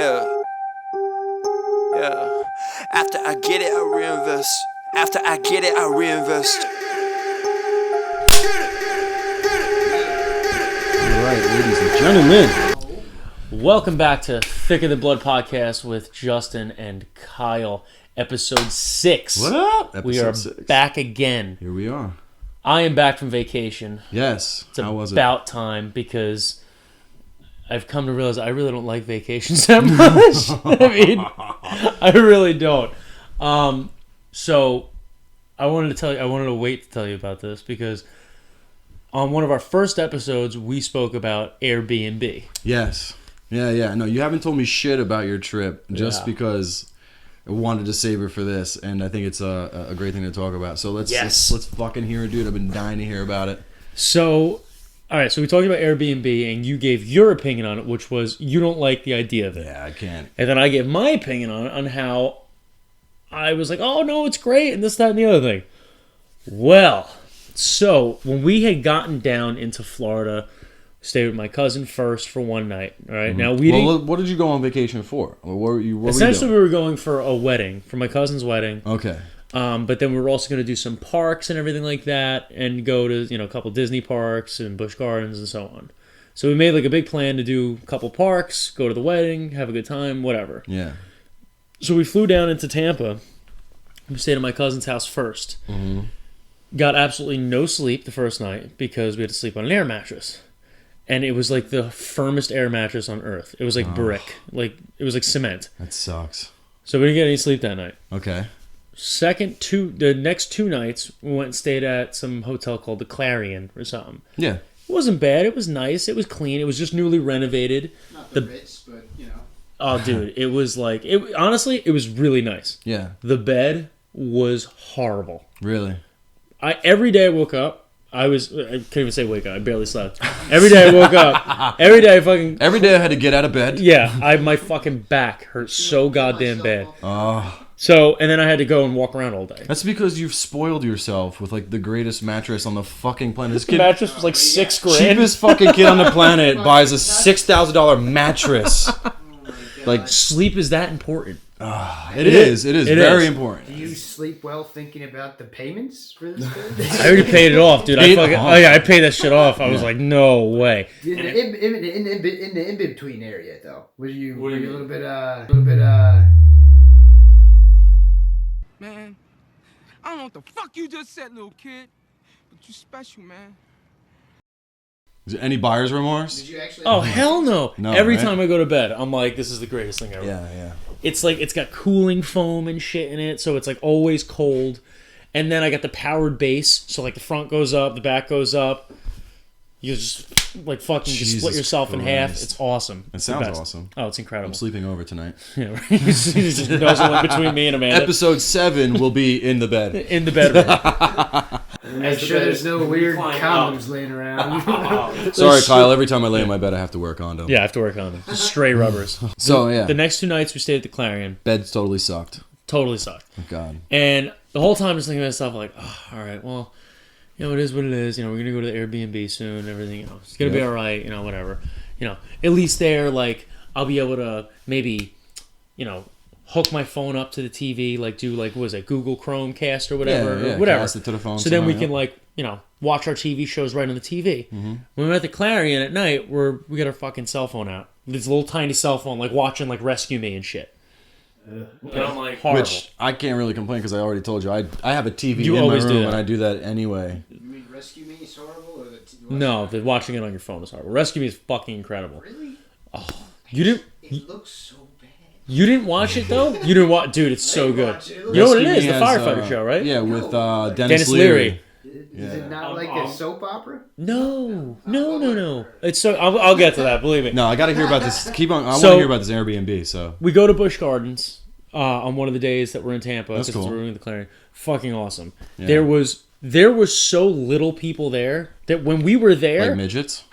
Yeah. Yeah. After I get it, I reinvest. After I get it, I reinvest. All right, ladies and gentlemen. Welcome back to Thicker Than Blood podcast with Justin and Kyle, episode 6. What up? We are Episode 6. back again. Here we are. I am back from vacation. Yes. It's How was it? about time because I've come to realize I really don't like vacations that much. I mean, I really don't. So I wanted to wait to tell you about this because on one of our first episodes, we spoke about Air BnB. Yes. Yeah. No, you haven't told me shit about your trip just because I wanted to save it for this, and I think it's a great thing to talk about. So let's fucking hear it, dude. I've been dying to hear about it. So, all right. So we talked about Airbnb, and you gave your opinion on it, which was you don't like the idea of it. Yeah, I can't. And then I gave my opinion on it, on how I was like, oh no, it's great, and this, that, and the other thing. Well, so when we had gotten down into Florida, stayed with my cousin first for one night. All right. Now what did you go on vacation for? What were you essentially, doing? we were going for a wedding, for my cousin's wedding. Okay. But then we were also going to do some parks and everything like that, and go to a couple Disney parks and Busch Gardens and so on. So we made like a big plan to do a couple parks, go to the wedding, have a good time, whatever. Yeah. So we flew down into Tampa. We stayed at my cousin's house first. Mm-hmm. Got absolutely no sleep the first night because we had to sleep on an air mattress. And it was like the firmest air mattress on earth. It was like brick. Like it was like cement. That sucks. So we didn't get any sleep that night. Okay. The next 2 nights, we went and stayed at some hotel called the Clarion or something. Yeah. It wasn't bad. It was nice. It was clean. It was just newly renovated. Not the Ritz, but you know. Oh, dude, it was like honestly, it was really nice. Yeah. The bed was horrible. Really? Every day I woke up, I can't even say wake up. I barely slept. Every day I woke up. Every day I had to get out of bed. Yeah, my fucking back hurt so goddamn bad. Oh. So, and then I had to go and walk around all day. That's because you've spoiled yourself with like the greatest mattress on the fucking planet. This The mattress was like $6,000. Cheapest fucking kid on the planet buys a $6,000 mattress. Like sleep is that important. It is very important. Do you sleep well thinking about the payments for this thing? I already paid it off, dude. I paid that shit off. I was like, no way. In the in-between area, though, were you a little bit Man, I don't know what the fuck you just said, little kid, but you special, man. Is there any buyer's remorse? Did you actually? Oh, hell no. No, Every right? time I go to bed, I'm like, this is the greatest thing ever. Yeah. It's like, it's got cooling foam and shit in it, so it's like always cold. And then I got the powered base, so like the front goes up, the back goes up. You just like fucking just split yourself in half. Christ. It's awesome. It sounds awesome. Oh, it's incredible. I'm sleeping over tonight. Yeah, right. He's just nuzzling between me and Amanda. Episode 7 will be in the bed. In the bedroom. Make sure there's no weird condoms laying around. Sorry, Kyle. Every time I lay in my bed, I have to wear a condom. Yeah, I have to work on them. Just stray rubbers. So, yeah. The next 2 nights we stayed at the Clarion. Bed's totally sucked. Totally sucked. Thank God. And the whole time just thinking to myself like, oh, all right, well, it is what it is. We're going to go to the Airbnb soon and everything. It's going to be all right, whatever. At least there, like, I'll be able to maybe, hook my phone up to the TV, like do, like, what was it, Google Chromecast or whatever. Yeah, or whatever. cast it to the phone so then we somehow, can, like, watch our TV shows right on the TV. Mm-hmm. When we're at the Clarion at night, we got our fucking cell phone out. This little tiny cell phone, like, watching, like, Rescue Me and shit. And I'm like, horrible. Which I can't really complain because I already told you I have a TV You in my always do room that. and I do that anyway. You mean Rescue Me is horrible, or No, the watching it on your phone is horrible. Rescue Me is fucking incredible. Really? Oh, you didn't? It looks so bad. You didn't watch it though? You didn't watch, dude. It's so good. watch it. You know what it Rescue is? Me The has, firefighter show, right? Yeah, with Dennis Dennis Leary. Leary. Is it not like a soap opera? No. It's so. I'll get to that. Believe me. No, I got to hear about this. Keep on. I want So- to hear about this Airbnb. So We go to Busch Gardens on one of the days that we're in Tampa. That's because cool. We're in the Clarion. Fucking awesome. Yeah. There was so little people there that when we were there, like midgets.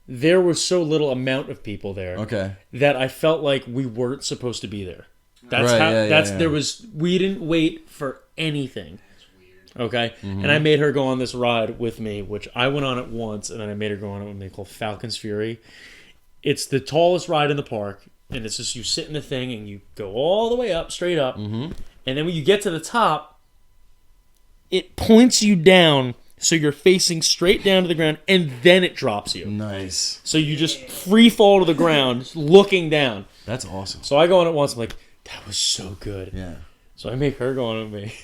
there was so little amount of people there Okay. that I felt like we weren't supposed to be there. That's Right, how. yeah, That's yeah. there was. We didn't wait for anything. Okay? And I made her go on this ride with me, which I went on it once, and then I made her go on it with me, called Falcon's Fury. It's the tallest ride in the park, and it's just you sit in the thing, and you go all the way up, straight up, and then when you get to the top, it points you down, so you're facing straight down to the ground, and then it drops you. Nice. So you just free fall to the ground, looking down. That's awesome. So I go on it once, I'm like, that was so good. Yeah. So I make her go on with me.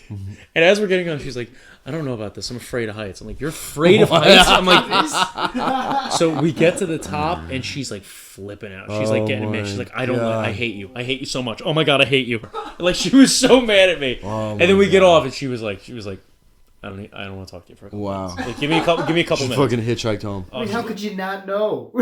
And as we're getting on, she's like, I don't know about this. I'm afraid of heights. I'm like, you're afraid of heights? I'm like, so we get to the top, and she's like flipping out. She's like getting mad. She's like, I hate you. I hate you so much. Oh my God, I hate you. Like, she was so mad at me. And then we get off, and she was like, I don't want to talk to you for a couple minutes. Like, give me a couple minutes. Fucking hitchhiked home. I mean, how could you not know?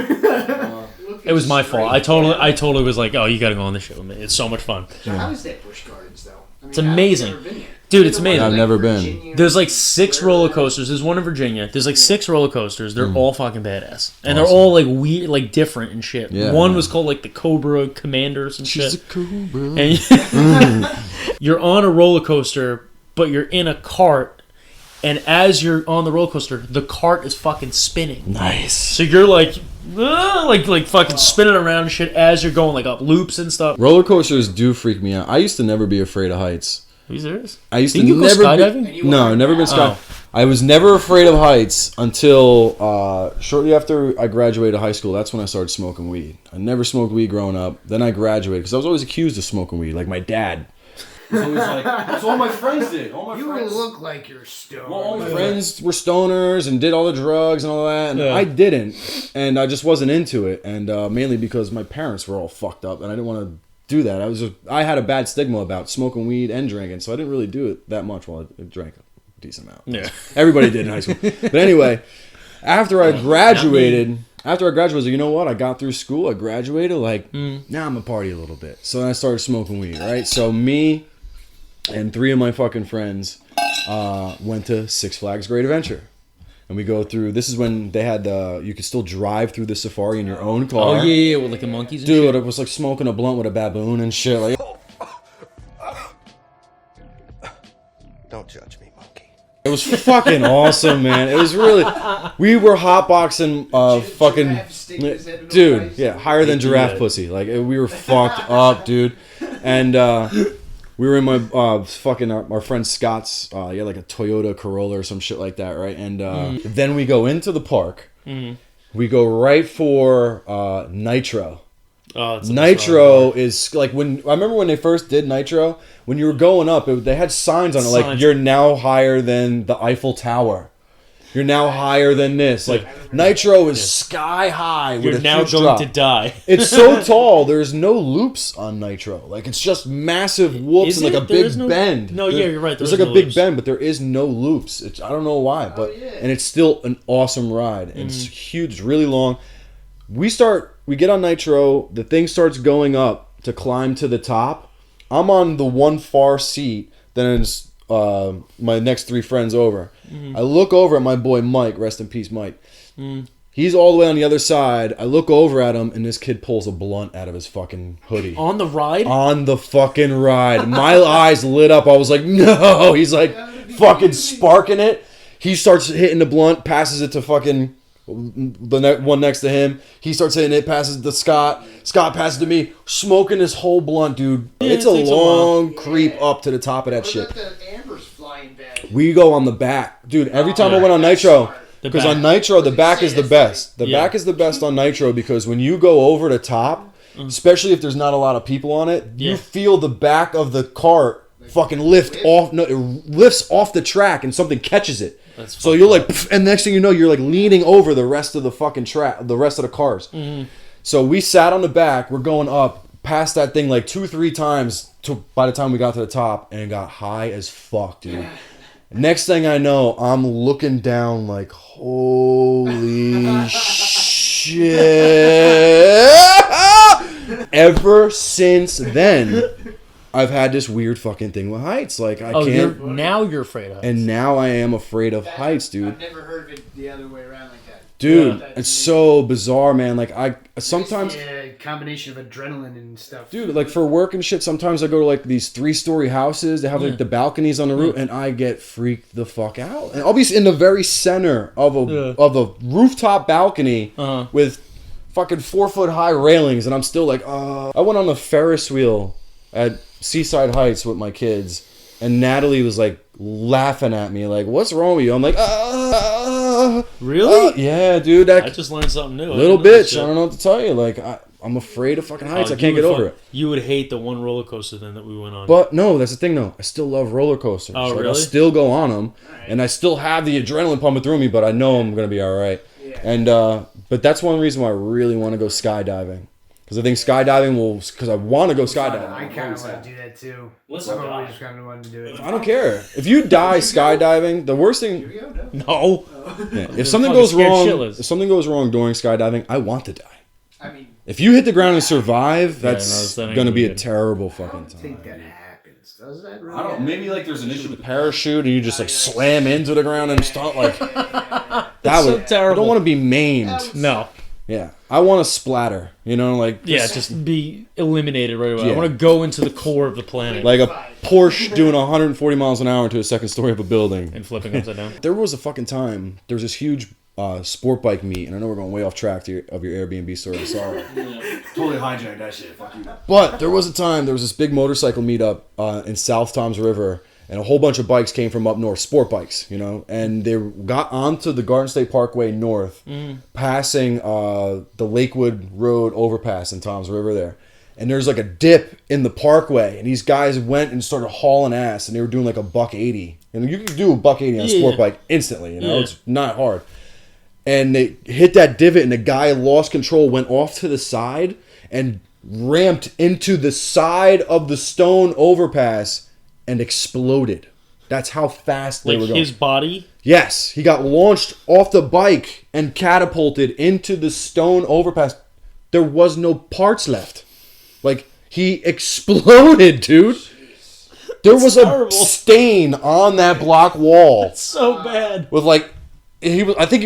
It was my fault. I totally was like, oh, you got to go on this shit with me. It's so much fun. So how is that Busch Gardens, though? I mean, It's amazing. I've never been here. Dude, it's amazing. I've never been. There's like 6 roller coasters. There's one in Virginia. There's like 6 roller coasters. They're all fucking badass. And they're all like weird, like different and shit. Yeah, one was called like the Cobra Commander or some She's shit. a cobra. And you're on a roller coaster, but you're in a cart. And as you're on the roller coaster, the cart is fucking spinning. Nice. So you're like fucking spinning around and shit as you're going like up loops and stuff. Roller coasters do freak me out. I used to never be afraid of heights. Are you serious? I used Didn't to you go never skydiving? No, never been skydiving. I was never afraid of heights until shortly after I graduated high school. That's when I started smoking weed. I never smoked weed growing up. Then I graduated because I was always accused of smoking weed, like my dad. It's always like, that's all my friends did. You look like you're stoned. Well, all my friends were stoners and did all the drugs and all that, and I didn't, and I just wasn't into it, and mainly because my parents were all fucked up, and I didn't want to do that. I had a bad stigma about smoking weed and drinking, so I didn't really do it that much while I drank a decent amount. Yeah, everybody did in high school. But anyway, after I graduated, I was like, you know what? I got through school, I graduated, now I'm gonna party a little bit. So then I started smoking weed, right? So me and 3 of my fucking friends went to Six Flags Great Adventure. And we go through, this is when they had you could still drive through the safari in your own car. Oh, yeah, with like the monkeys and Dude, shit. it was like smoking a blunt with a baboon and shit. Like, Don't judge me, monkey. it was fucking awesome, man. It was really, we were hotboxing fucking, dude, yeah, higher than giraffe pussy. Like, we were fucked up, dude. And we were in my our friend Scott's, he had like a Toyota Corolla or some shit like that, right? And then we go into the park. We go right for Nitro. Oh, it's Nitro is like, when I remember when they first did Nitro, when you were going up, they had signs on it like, you're now higher than the Eiffel Tower. You're now higher than this. Like, Nitro is sky high with You're a now huge going drop. to die. It's so tall, there's no loops on Nitro. Like, it's just massive whoops and like a big bend. No, yeah, you're right. There's like a big bend, but there is no loops. I don't know why, but and it's still an awesome ride. It's huge, it's really long. We get on Nitro, the thing starts going up to climb to the top. I'm on the one far seat, then it's my next 3 friends over. I look over at my boy Mike, rest in peace Mike. He's all the way on the other side. I look over at him, and this kid pulls a blunt out of his fucking hoodie. On the ride? On the fucking ride. My eyes lit up. I was like, no. He's like fucking sparking it. He starts hitting the blunt, passes it to fucking the one next to him. He starts hitting it, passes it to Scott. Scott passes it to me. Smoking this whole blunt, dude. It's a long creep up to the top of that shit. We go on the back. Dude, every time I went on Nitro, because on Nitro, the back is the best. The back is the best on Nitro because when you go over the top, especially if there's not a lot of people on it, you feel the back of the cart fucking lift off. No, it lifts off the track and something catches it. So you're like, and next thing you know, you're like leaning over the rest of the fucking track, the rest of the cars. So we sat on the back. We're going up past that thing like 2-3 times by the time we got to the top and got high as fuck, dude. Next thing I know, I'm looking down like, holy shit. Ever since then, I've had this weird fucking thing with heights. Like, I can't. Now you're afraid of heights. And now I am afraid of heights, dude. I've never heard of it the other way around like that. Dude, it's so bizarre, man. Like, I sometimes. Yeah, combination of adrenaline and stuff. Dude, like for work and shit, sometimes I go to like these 3-story houses. They have like the balconies on the roof, and I get freaked the fuck out. And I'll be in the very center of a rooftop balcony with fucking 4-foot high railings, and I'm still like, I went on a Ferris wheel at Seaside Heights with my kids, and Natalie was like laughing at me, like, "What's wrong with you?" I'm like, Really? Yeah, dude. I just learned something new. Little bitch. I don't know what to tell you. Like, I'm afraid of fucking heights. I can't get over it. You would hate the one roller coaster then that we went on. But no, that's the thing though. I still love roller coasters. Oh, like, really? I'll still go on them, and I still have the adrenaline pumping through me. But I know I'm gonna be all right. Yeah. And but that's one reason why I really want to go skydiving, because I think skydiving will. Because I want to go skydiving. I kind of want to do that too. Let's I've die. always kind of wanted to do it. I don't care if you die skydiving. The worst thing. No. Yeah, if something fucking goes scared wrong, shitless. if something goes wrong during skydiving, I want to die. I mean, If you hit the ground and survive, that's that ain't gonna be a good. terrible I fucking don't time. think that happens. Does that really? I don't. Maybe like there's an issue with the parachute, and you just like slam into the ground and start like that. so Would terrible. I don't want to be maimed. No. Yeah, I want to splatter. You know, like Yeah, just be eliminated right away. Yeah. I want to go into the core of the planet. like a Porsche doing 140 miles an hour into a second story of a building. And flipping upside down. There was a fucking time. There was this huge sport bike meet, and I know we're going way off track of your Airbnb story. I'm sorry. Totally hijacked that shit. Fuck you. But there was a time, there was this big motorcycle meetup in South Toms River, and a whole bunch of bikes came from up north, sport bikes, you know, and they got onto the Garden State Parkway north, passing the Lakewood Road overpass in Toms River there. And there's like a dip in the parkway, and these guys went and started hauling ass, and they were doing like a $180. And you can do a $180 on a sport bike instantly, you know, it's not hard. And they hit that divot, and the guy lost control, went off to the side, and ramped into the side of the stone overpass and exploded. That's how fast they Like were going. his body. Yes, he got launched off the bike and catapulted into the stone overpass. There was no parts left. Like, he exploded, dude. There was terrible. a stain on that block wall So bad. with like he was. I think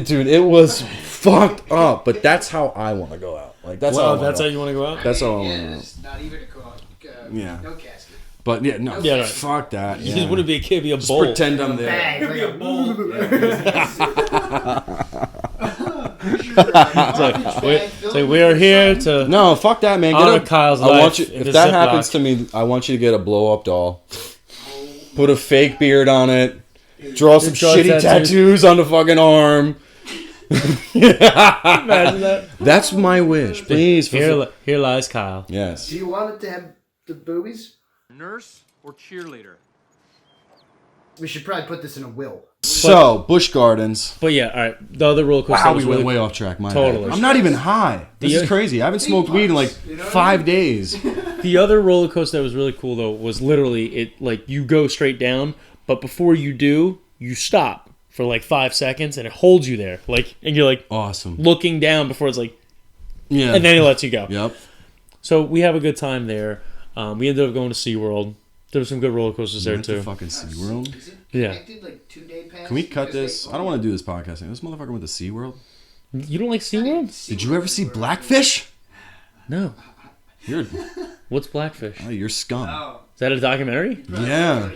dude. It was fucked up. But that's how I want to go out. Like that's Well, how. that's how you want to go out? That's how I want to go out. It's not even a call. Yeah. No casket. But yeah, no. Yeah, right. Fuck that. He Yeah. just wouldn't be a kid, be a Just bowl. pretend I'm there. Bag, like a bowl. It's like we are here to. No, fuck that, man. Honor Kyle's I want life you. in If the that Ziploc. happens to me, I want you to get a blow up doll. Put a fake beard on it. Draw some Draw shitty tattoos on the fucking arm. Imagine that. That's my wish, please. Here lies Kyle. Yes. Do you want it to have the boobies? Nurse or cheerleader? We should probably put this in a will. So, Busch Gardens. But yeah, all right. The other roller coaster Wow, was we went really way off track. My Totally. bad. I'm not even high. This The- is crazy. I haven't smoked weed in like 5 days. The other roller coaster that was really cool though was literally it like you go straight down, but before you do, you stop for like 5 seconds and it holds you there. Like and you're like Awesome. looking down before it's like Yeah. and then it lets you go. Yep. So we have a good time there. We ended up going to SeaWorld. There were some good roller coasters there Went to too. fucking SeaWorld. Yeah. Like 2-day pass? Can we cut this? I don't want to do this podcast thing. This motherfucker went to SeaWorld. You don't like SeaWorld? Did you ever see Blackfish? No. You're, What's Blackfish? oh, you're scum. Is that a documentary? Yeah.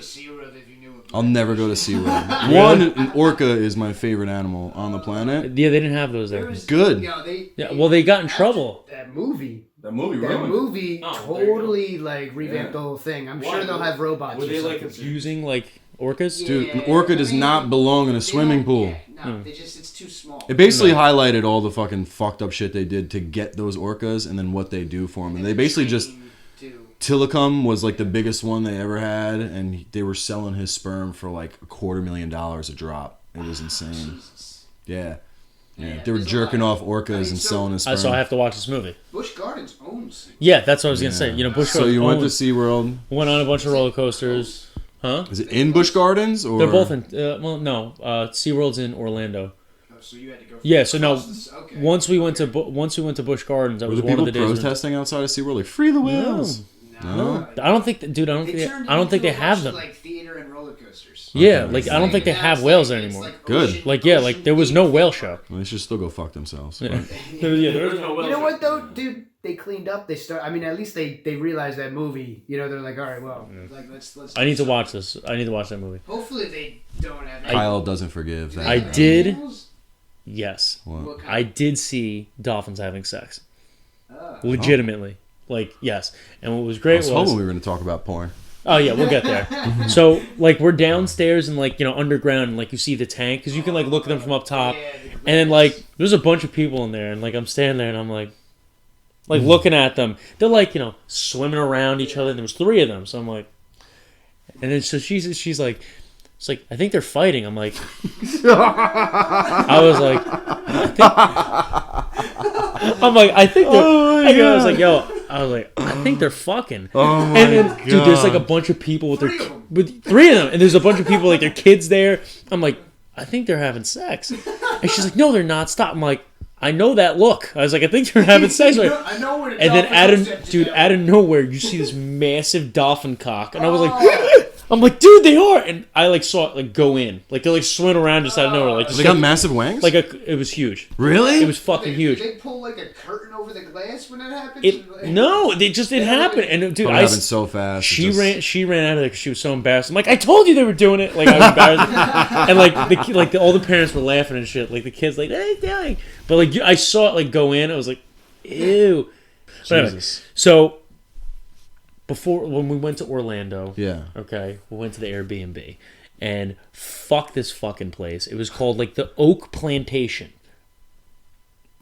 I'll never go to SeaWorld. One, an orca is my favorite animal on the planet. Yeah, they didn't have those there. Good. Yeah, well, they got in trouble. That movie. That movie Totally like revamped the whole thing. I'm sure they'll have robots. Were or they like something. abusing like orcas? Dude, an orca does not belong in a swimming pool. No, it's too small. It basically highlighted all the fucking fucked up shit they did to get those orcas and then what they do for them. And they basically just... Tillicum was like the biggest one they ever had, and they were selling his sperm for like $250,000 a drop. It was insane. Yeah. Yeah, they were jerking off orcas and selling his sperm. So I have to watch this movie. Busch Gardens owns. Yeah, that's what I was gonna say. You know, Busch So Gardens you went to owns- SeaWorld. went on a bunch of roller coasters. Huh? Is it in Busch Gardens? Or? They're both in. Well, no. SeaWorld's in Orlando. So you had to go. Yeah. So no. Okay. Once we went to Busch Gardens, that Were was the one people of the days. protesting outside of SeaWorld like, free the whales? No. I don't think. Dude, I don't think. I don't think they have them. Like theater and roller coasters. Yeah, like I don't think they have whales there anymore. Good. Like yeah, like there was no whale show. Well, they should still go fuck themselves. Yeah. but- There was no whale You know show. what though, dude? They cleaned up. They start. I mean, at least they realized that movie. You know, they're like, all right, well, like let's. I need to watch this. I need to watch that movie. Hopefully, they don't have. Kyle doesn't forgive. That I guy. did. Yes, What? I did see dolphins having sex. Legitimately, like yes. And what was I great was was hoping we were going to talk about porn. oh yeah, we'll get there. So like we're downstairs and like underground and like you see the tank because you can like look at them from up top, and then like there's a bunch of people in there and like I'm standing there and I'm like looking at them. They're like swimming around each other. And there was 3 of them, so I'm like, and then so she's like. It's like, I think they're fighting. I'm like, I was like, I think they're, I was like, yo, I think they're fucking. Oh my and then, dude, there's like a bunch of people with 3 of them, and there's a bunch of people like their kids there. I'm like, I think they're having sex, and she's like, no, they're not. Stop. I'm like, I know that look. I was like, I think they're having sex. I know where. And then out of nowhere, you see this massive dolphin cock, and I was like. I'm like, dude, they are, and I like saw it like go in, like they're like swimming around just out of nowhere, like They got massive wangs? it was huge. Really? It was fucking huge. Did they pull like a curtain over the glass when that happened? No, it happened, and dude, It happened so fast. She ran out of there because she was so embarrassed. I'm like, I told you they were doing it. Like I was embarrassed, and like all the parents were laughing and shit. Like the kids like, hey, dying, but like I saw it like go in. I was like, ew. But anyway, so. Before when we went to Orlando, okay, we went to the Air BnB, and fuck this fucking place. It was called like the Oak Plantation.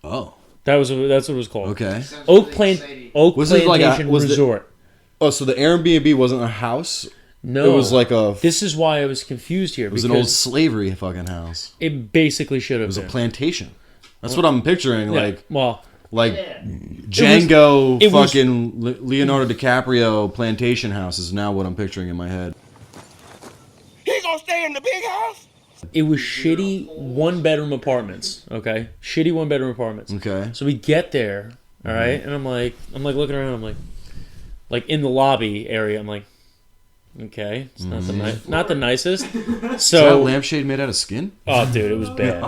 Oh, that's what it was called. Okay, Oak Plantation Resort. Oh, so the Airbnb wasn't a house? No, it was like a. This is why I was confused here. It was an old slavery fucking house. It basically should have. It was a plantation. That's what I'm picturing. Yeah, like, well. Like Django, fucking Leonardo DiCaprio plantation house is now what I'm picturing in my head. He gonna stay in the big house? It was shitty 1-bedroom apartments. Okay, shitty 1-bedroom apartments. Okay. So we get there, all right, and I'm like looking around. I'm like in the lobby area. I'm like, okay, it's not the nicest. So is that lampshade made out of skin? Oh, dude, it was bad.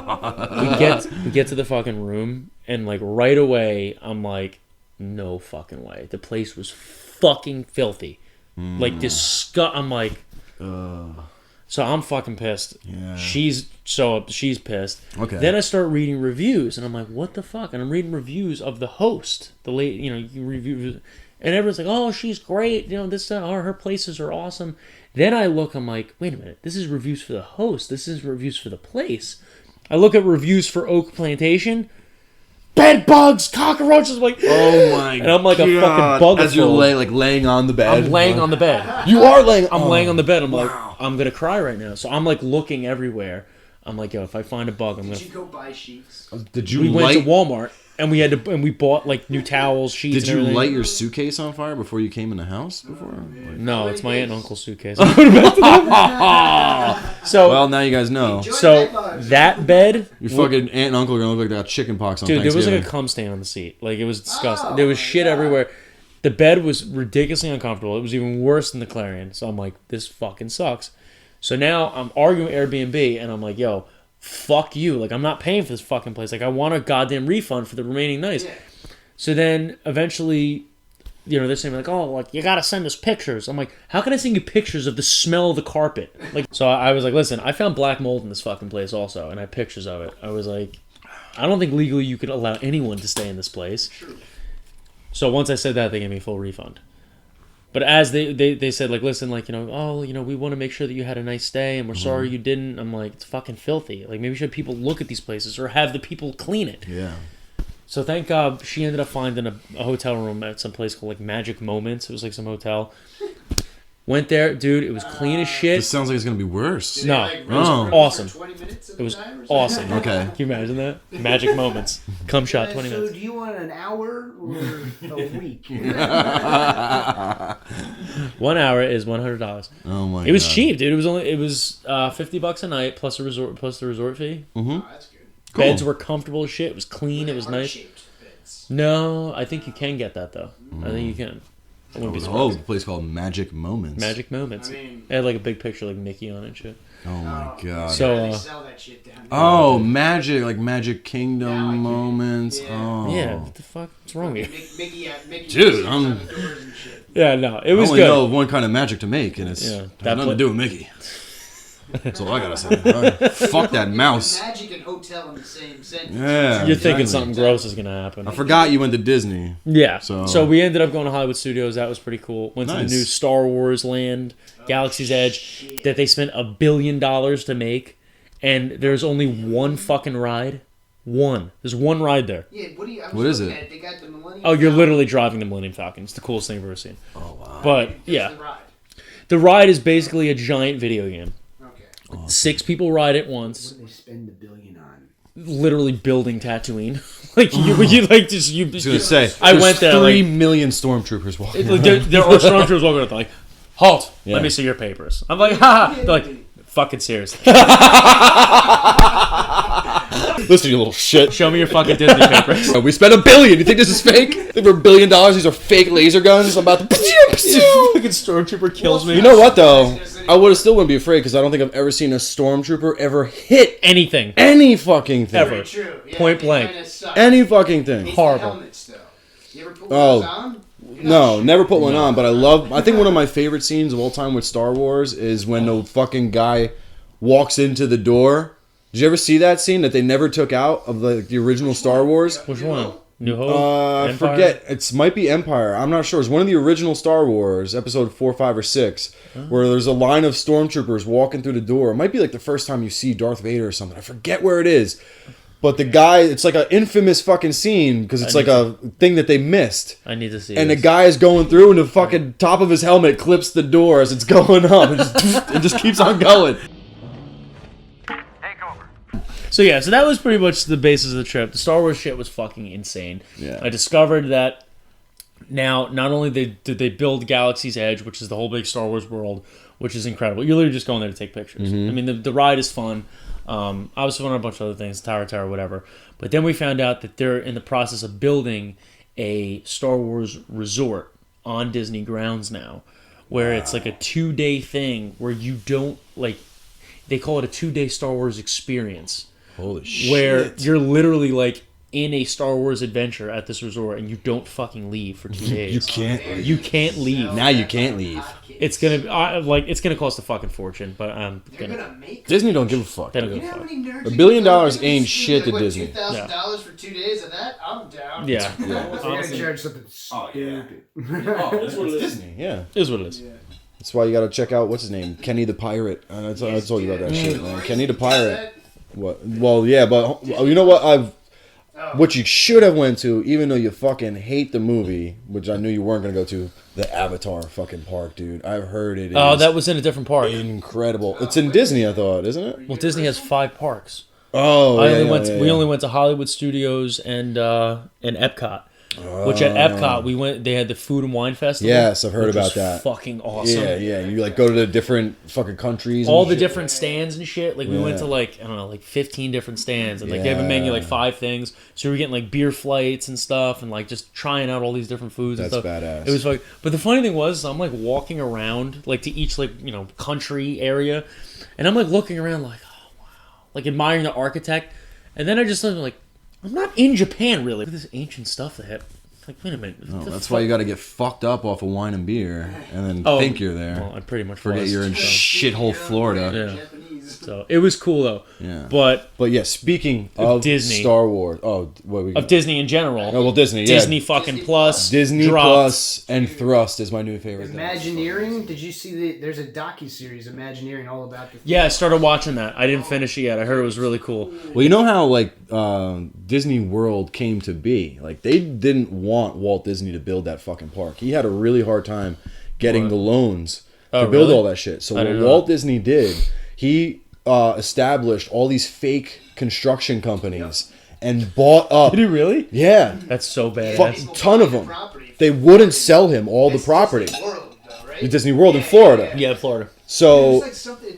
we get to the fucking room. And like right away, I'm like, no fucking way. The place was fucking filthy, like I'm like, so I'm fucking pissed. Yeah. She's pissed. Okay. Then I start reading reviews, and I'm like, what the fuck? And I'm reading reviews of the host, the lady, you review, and everyone's like, oh, she's great. Her places are awesome. Then I look, I'm like, wait a minute, this is reviews for the host. This is reviews for the place. I look at reviews for Oak Plantation. Bed bugs, cockroaches. I'm like, oh my god! And I'm like a fucking bug. As you're laying on the bed. I'm laying on the bed. You are laying. I'm laying on the bed. I'm like, I'm gonna cry right now. So I'm like looking everywhere. I'm like, yo, if I find a bug, I'm gonna. Did you go buy sheets? We went to Walmart and we bought like new towels, sheets. Did you light your suitcase on fire before you came in the house? No, it's my aunt and uncle's suitcase. I put it back to them. So well, now you guys know. So that bed, your fucking aunt and uncle are gonna look like they got chicken pox on Thanksgiving. Dude, there was like a cum stain on the seat. Like it was disgusting. There was shit everywhere. The bed was ridiculously uncomfortable. It was even worse than the Clarion. So I'm like, this fucking sucks. So now I'm arguing with Airbnb, and I'm like, yo, fuck you. Like, I'm not paying for this fucking place. Like, I want a goddamn refund for the remaining nights. Yeah. So then eventually, they're saying like, oh, like you gotta send us pictures. I'm like, how can I send you pictures of the smell of the carpet? Like, so I was like, listen, I found black mold in this fucking place also, and I have pictures of it. I was like, I don't think legally you could allow anyone to stay in this place. Sure. So once I said that, they gave me a full refund. But as they said, like, listen, like, we want to make sure that you had a nice stay, and we're sorry you didn't. I'm like, it's fucking filthy. Like, maybe we should have people look at these places or have the people clean it. Yeah. So thank God she ended up finding a hotel room at some place called, like, Magic Moments. It was, like, some hotel. Went there, dude. It was clean as shit. This sounds like it's gonna be worse. No, it was awesome. It was awesome. Okay. Can you imagine that? Magic Moments. Cum shot, 20 minutes. So do you want an hour or a week? 1 hour is $100. Oh my god. It was cheap, dude. It was $50 a night plus the resort fee. Mm-hmm. Oh, that's good. Cool. Beds were comfortable as shit. It was clean. It was nice. No, I think you can get that though. I think you can. I wouldn't be Oh, surprised. a place called Magic Moments. Magic Moments. I mean- it had like a big picture like Mickey on it and shit. Oh my god. So, They sell that shit down there. Oh, Magic, like Magic Kingdom Now I get it. Moments. Yeah. Oh. Yeah, what the fuck? What's wrong with you? Mickey Dude, sits I'm- on the doors and shit. Yeah, no, it I was only good. know of one kind of magic to make, and it's Yeah, has that nothing to do with Mickey. That's all I gotta say. Fuck that mouse. Magic and hotel in the same sentence. Yeah. You're thinking exactly. something gross is gonna happen. I forgot you went to Disney. Yeah. So- So we ended up going to Hollywood Studios. That was pretty cool. Went to Nice. the new Star Wars land, Galaxy's Edge, that they spent $1 billion to make, and there's only one fucking ride. One. There's one ride there. Yeah, What is it? They got the Millennium Oh, you're Falcon. literally driving the Millennium Falcon. It's the coolest thing I've ever seen. Oh wow. But Just yeah, the ride. the ride is basically a giant video game. Okay. 6 people ride it once. What do they spend the billion on? Literally building Tatooine. like you like just you. I was gonna say. I there's went there, 3 like- million stormtroopers walking. Like, there are stormtroopers walking up. They're like, halt! Yeah. Let me see your papers. I'm like, ha! They're like, fucking serious. Listen, you little shit. Show me your fucking Disney papers. We spent $1 billion. You think this is fake? You think for $1 billion, these are fake laser guns? I'm about to. fucking stormtrooper kills me. You know what though? I would have still wouldn't be afraid because I don't think I've ever seen a stormtrooper ever hit Anything. any fucking thing. Ever. True. Yeah, Point they blank. kinda suck. Any fucking thing. It's horrible. The helmets, though. You ever put Oh. one on? No, never put one on, but I think one of my favorite scenes of all time with Star Wars is when the fucking guy walks into the door. Did you ever see that scene that they never took out of the original Star Wars? Which one? New Hope? I Empire? forget. It might be Empire. I'm not sure. It's one of the original Star Wars, episode 4, 5, or 6, where there's a line of stormtroopers walking through the door. It might be like the first time you see Darth Vader or something. I forget where it is. But the guy, it's like an infamous fucking scene because it's like a thing that they missed. I need to see And the this. guy is going through, and the fucking top of his helmet clips the door as it's going up. It just keeps on going. So yeah, so that was pretty much the basis of the trip. The Star Wars shit was fucking insane. Yeah. I discovered that now not only did they build Galaxy's Edge, which is the whole big Star Wars world, which is incredible. You're literally just going there to take pictures. I mean, the ride is fun. I was fun on a bunch of other things, Tower, whatever. But then we found out that they're in the process of building a Star Wars resort on Disney grounds now, where it's like a 2-day thing where you don't like. They call it a 2-day Star Wars experience. Holy shit. Where you're literally like in a Star Wars adventure at this resort and you don't fucking leave for 2 days. You can't. You can't leave. Now you can't leave. It's gonna it's gonna cost a fucking fortune, but I'm They're gonna. gonna make. Disney don't give a fuck. They don't You give know a how fuck. many nerds $1 you billion can go to ain't these shit to what, Disney. $2,000 for 2 days of that? I'm down. Yeah, They're gonna honestly, charge something stupid. That's what it is. Disney, yeah. it is what it is. That's why you gotta check out, what's his name? Kenny the Pirate. I told you about that shit, man. Kenny the Pirate. What? Well, yeah, but you know what? What you should have went to, even though you fucking hate the movie, which I knew you weren't gonna go to, the Avatar fucking park, dude. I've heard it. Oh, is that was in a different park. incredible. It's in Disney, I thought, isn't it? Well, Disney has 5 parks. Oh, We only went to Hollywood Studios and Epcot. Which at Epcot we went. They had the Food and Wine Festival. Yes, I've heard which about was that. Fucking awesome. Yeah. You like go to the different fucking countries. All and the shit. different stands and shit. Like we went to like I don't know, like 15 different stands, and like they have a menu like 5 things. So we were getting like beer flights and stuff, and like just trying out all these different foods. That's and stuff. badass. It was like, but the funny thing was, I'm like walking around like to each like country area, and I'm like looking around like, oh wow, like admiring the architect, and then I just like, I'm not in Japan really. Look at this ancient stuff they have. Like, wait a minute. No, that's why you got to get fucked up off of wine and beer, and then think you're there. Well, I pretty much Forget was, you're in so. shithole Florida. Yeah. Japanese. So it was cool though. Yeah. But But yeah, speaking of Disney. Star Wars. Oh, what we of Disney in general. Oh, well, Disney. Disney Yeah. fucking Plus. Disney dropped. Plus and Thrust is my new favorite thing. Imagineering. Did you see there's a docu-series, Imagineering, all about the... Yeah, I started watching that. I didn't finish it yet. I heard it was really cool. Well, you know how like Disney World came to be? Like they didn't want Walt Disney to build that fucking park. He had a really hard time getting the loans to build really? all that shit. So I what didn't know Walt Disney did, he established all these fake construction companies and bought up. Did he really? Yeah, That's so bad. fuck, ton of them. They wouldn't sell him all the property. Disney World, though, right? The Disney World in Florida. Yeah, Florida. So It's like something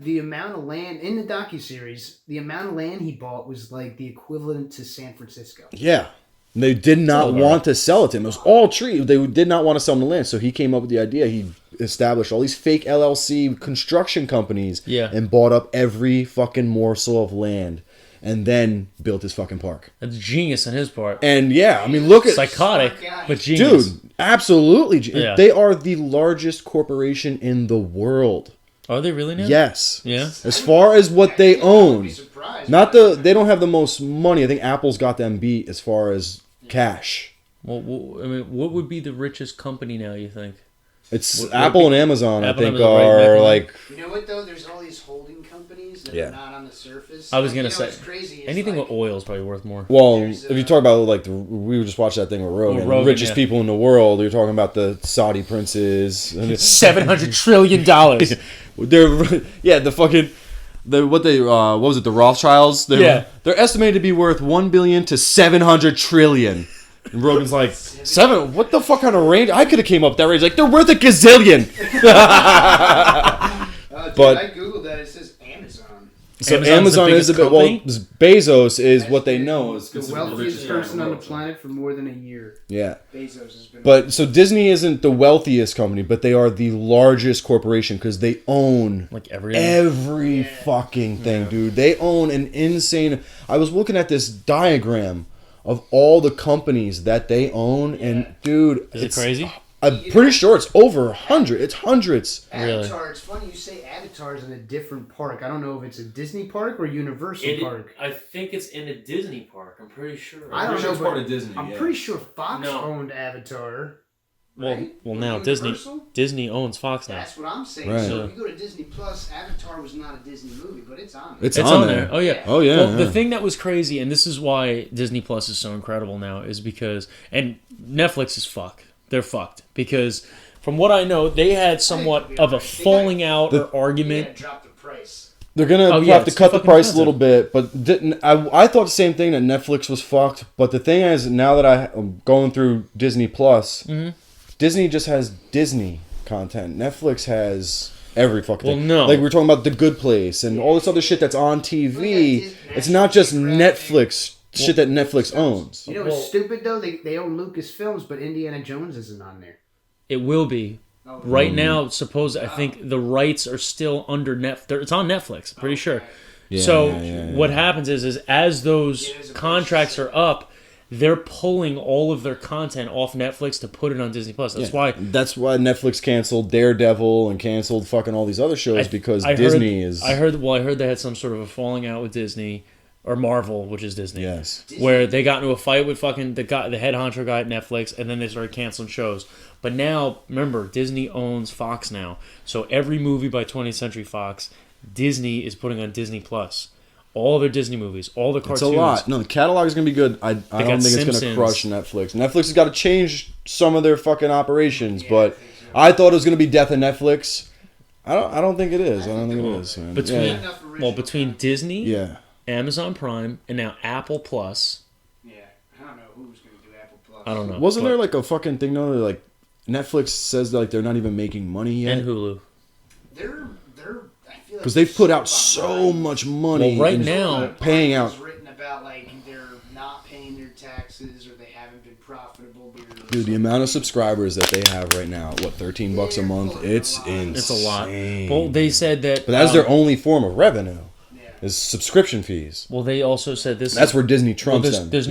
the amount of land in the docu-series, the amount of land he bought was like the equivalent to San Francisco. yeah, They did not want to sell it to him. It was all tree. They did not want to sell him the land. So he came up with the idea. He established all these fake LLC construction companies and bought up every fucking morsel of land and then built his fucking park. That's genius on his part. And yeah, I mean, look at... Psychotic, but genius. Dude, absolutely. Yeah. They are the largest corporation in the world. Are they really now? Yes. Yeah. As far as what they own, they don't have the most money. I think Apple's got them beat as far as cash. Well, I mean, what would be the richest company now? You think? It's Apple and Amazon. Apple I think are like. You know what though? There's all these holding companies that are not on the surface. I was gonna say what's crazy anything like, with oil is probably worth more. Well, if you talk about like we just watched that thing with Rogan, the richest people in the world. You're talking about the Saudi princes. $700 trillion. They're the fucking. What was it? The Rothschilds. They're estimated to be worth $1 billion to $700 trillion. And Rogan's like, seven? What the fuck kind of range? I could have came up that range. Like, they're worth a gazillion. Dude, But I googled that. It says Amazon. so Amazon's Amazon the is a biggest bit. Well, company? Bezos is what they know is The considered the wealthiest richest guy in person the on the world. planet for more than a year. Yeah. Bezos has been. But so Disney isn't the wealthiest company, but they are the largest corporation because they own Like everything. every fucking thing, dude. They own an insane. I was looking at this diagram of all the companies that they own, and dude, Is it crazy? I'm pretty sure it's over 100. It's hundreds. Avatar. It's funny you say Avatar is in a different park. I don't know if it's a Disney park or Universal park. I think it's in a Disney park. I'm pretty sure. I don't know, it's part of Disney. I'm yeah. pretty sure Fox No. owned Avatar. Well, right? well, now Universal? Disney owns Fox now. That's what I'm saying. Right. So if you go to Disney Plus, Avatar was not a Disney movie, but it's on there. It's It's on on there. there. Oh yeah. Oh yeah. Well, yeah. the thing that was crazy, and this is why Disney Plus is so incredible now, is because and Netflix is fucked. They're fucked because from what I know, they had somewhat of a falling out or argument. Drop the price. They're gonna Oh, yeah, have to it's cut the fucking price a expensive. little bit, but didn't I thought the same thing that Netflix was fucked. But the thing is, now that I'm going through Disney Plus, Disney just has Disney content. Netflix has every fucking thing. Well, no. Like we were talking about The Good Place and all this other shit that's on TV. It's not just Netflix shit that Netflix owns. You know what's stupid though? They own Lucasfilms, but Indiana Jones isn't on there. It will be. Right now, I think the rights are still under It's on Netflix, pretty sure. So what happens is as those contracts are up, they're pulling all of their content off Netflix to put it on Disney Plus. That's why Netflix canceled Daredevil and canceled fucking all these other shows because Disney is. I heard they had some sort of a falling out with Disney or Marvel, which is Disney. Yes. Where they got into a fight with fucking the head honcho guy at Netflix, and then they started canceling shows. But now, remember, Disney owns Fox now, so every movie by 20th Century Fox, Disney is putting on Disney Plus. All their Disney movies, all the cartoons. It's a lot. No, the catalog is going to be good. I don't think it's going to crush Netflix. Netflix has got to change some of their fucking operations, but I thought it was going to be death of Netflix. I don't think it is. I don't think it is. Man. Between Disney, Yeah. Amazon Prime, and now Apple Plus. Yeah, I don't know who's going to do Apple Plus. I don't know. Wasn't there like a fucking thing though? Like Netflix says that, like they're not even making money yet. And Hulu. They're I feel like Because they've put out so much money. Well, right and now, paying out. written about like they're not paying their taxes or they haven't been profitable. Dude, the amount of subscribers that they have right now, what, $13 a month? It's insane. it's a lot. Well, they said that. But that's their only form of revenue. Yeah. Is subscription fees. Well, they also said this. That's where Disney trumps them. There's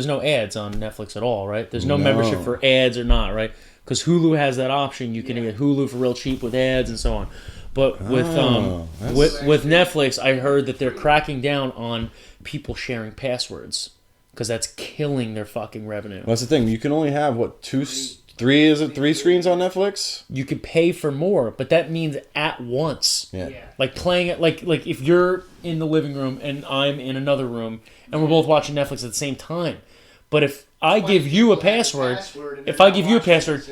no ads on Netflix at all, right? There's no membership for ads or not, right? Because Hulu has that option. You can get Hulu for real cheap with ads and so on. But with Netflix, I heard that they're cracking down on people sharing passwords because that's killing their fucking revenue. Well, that's the thing. You can only have what three screens on Netflix? You could pay for more, but that means at once. Yeah. Like playing it, like if you're in the living room and I'm in another room and we're both watching Netflix at the same time. But if I give you a password,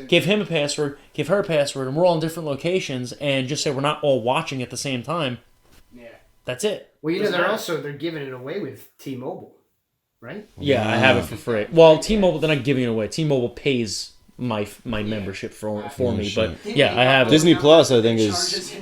give him a password, give her a password, and we're all in different locations, and just say we're not all watching at the same time, that's it. Well, you know, they're giving it away with T-Mobile, right? Yeah, I have it for free. Well, T-Mobile, they're not giving it away. T-Mobile pays my membership for me. shit. But yeah, I have Disney Plus, I think, is.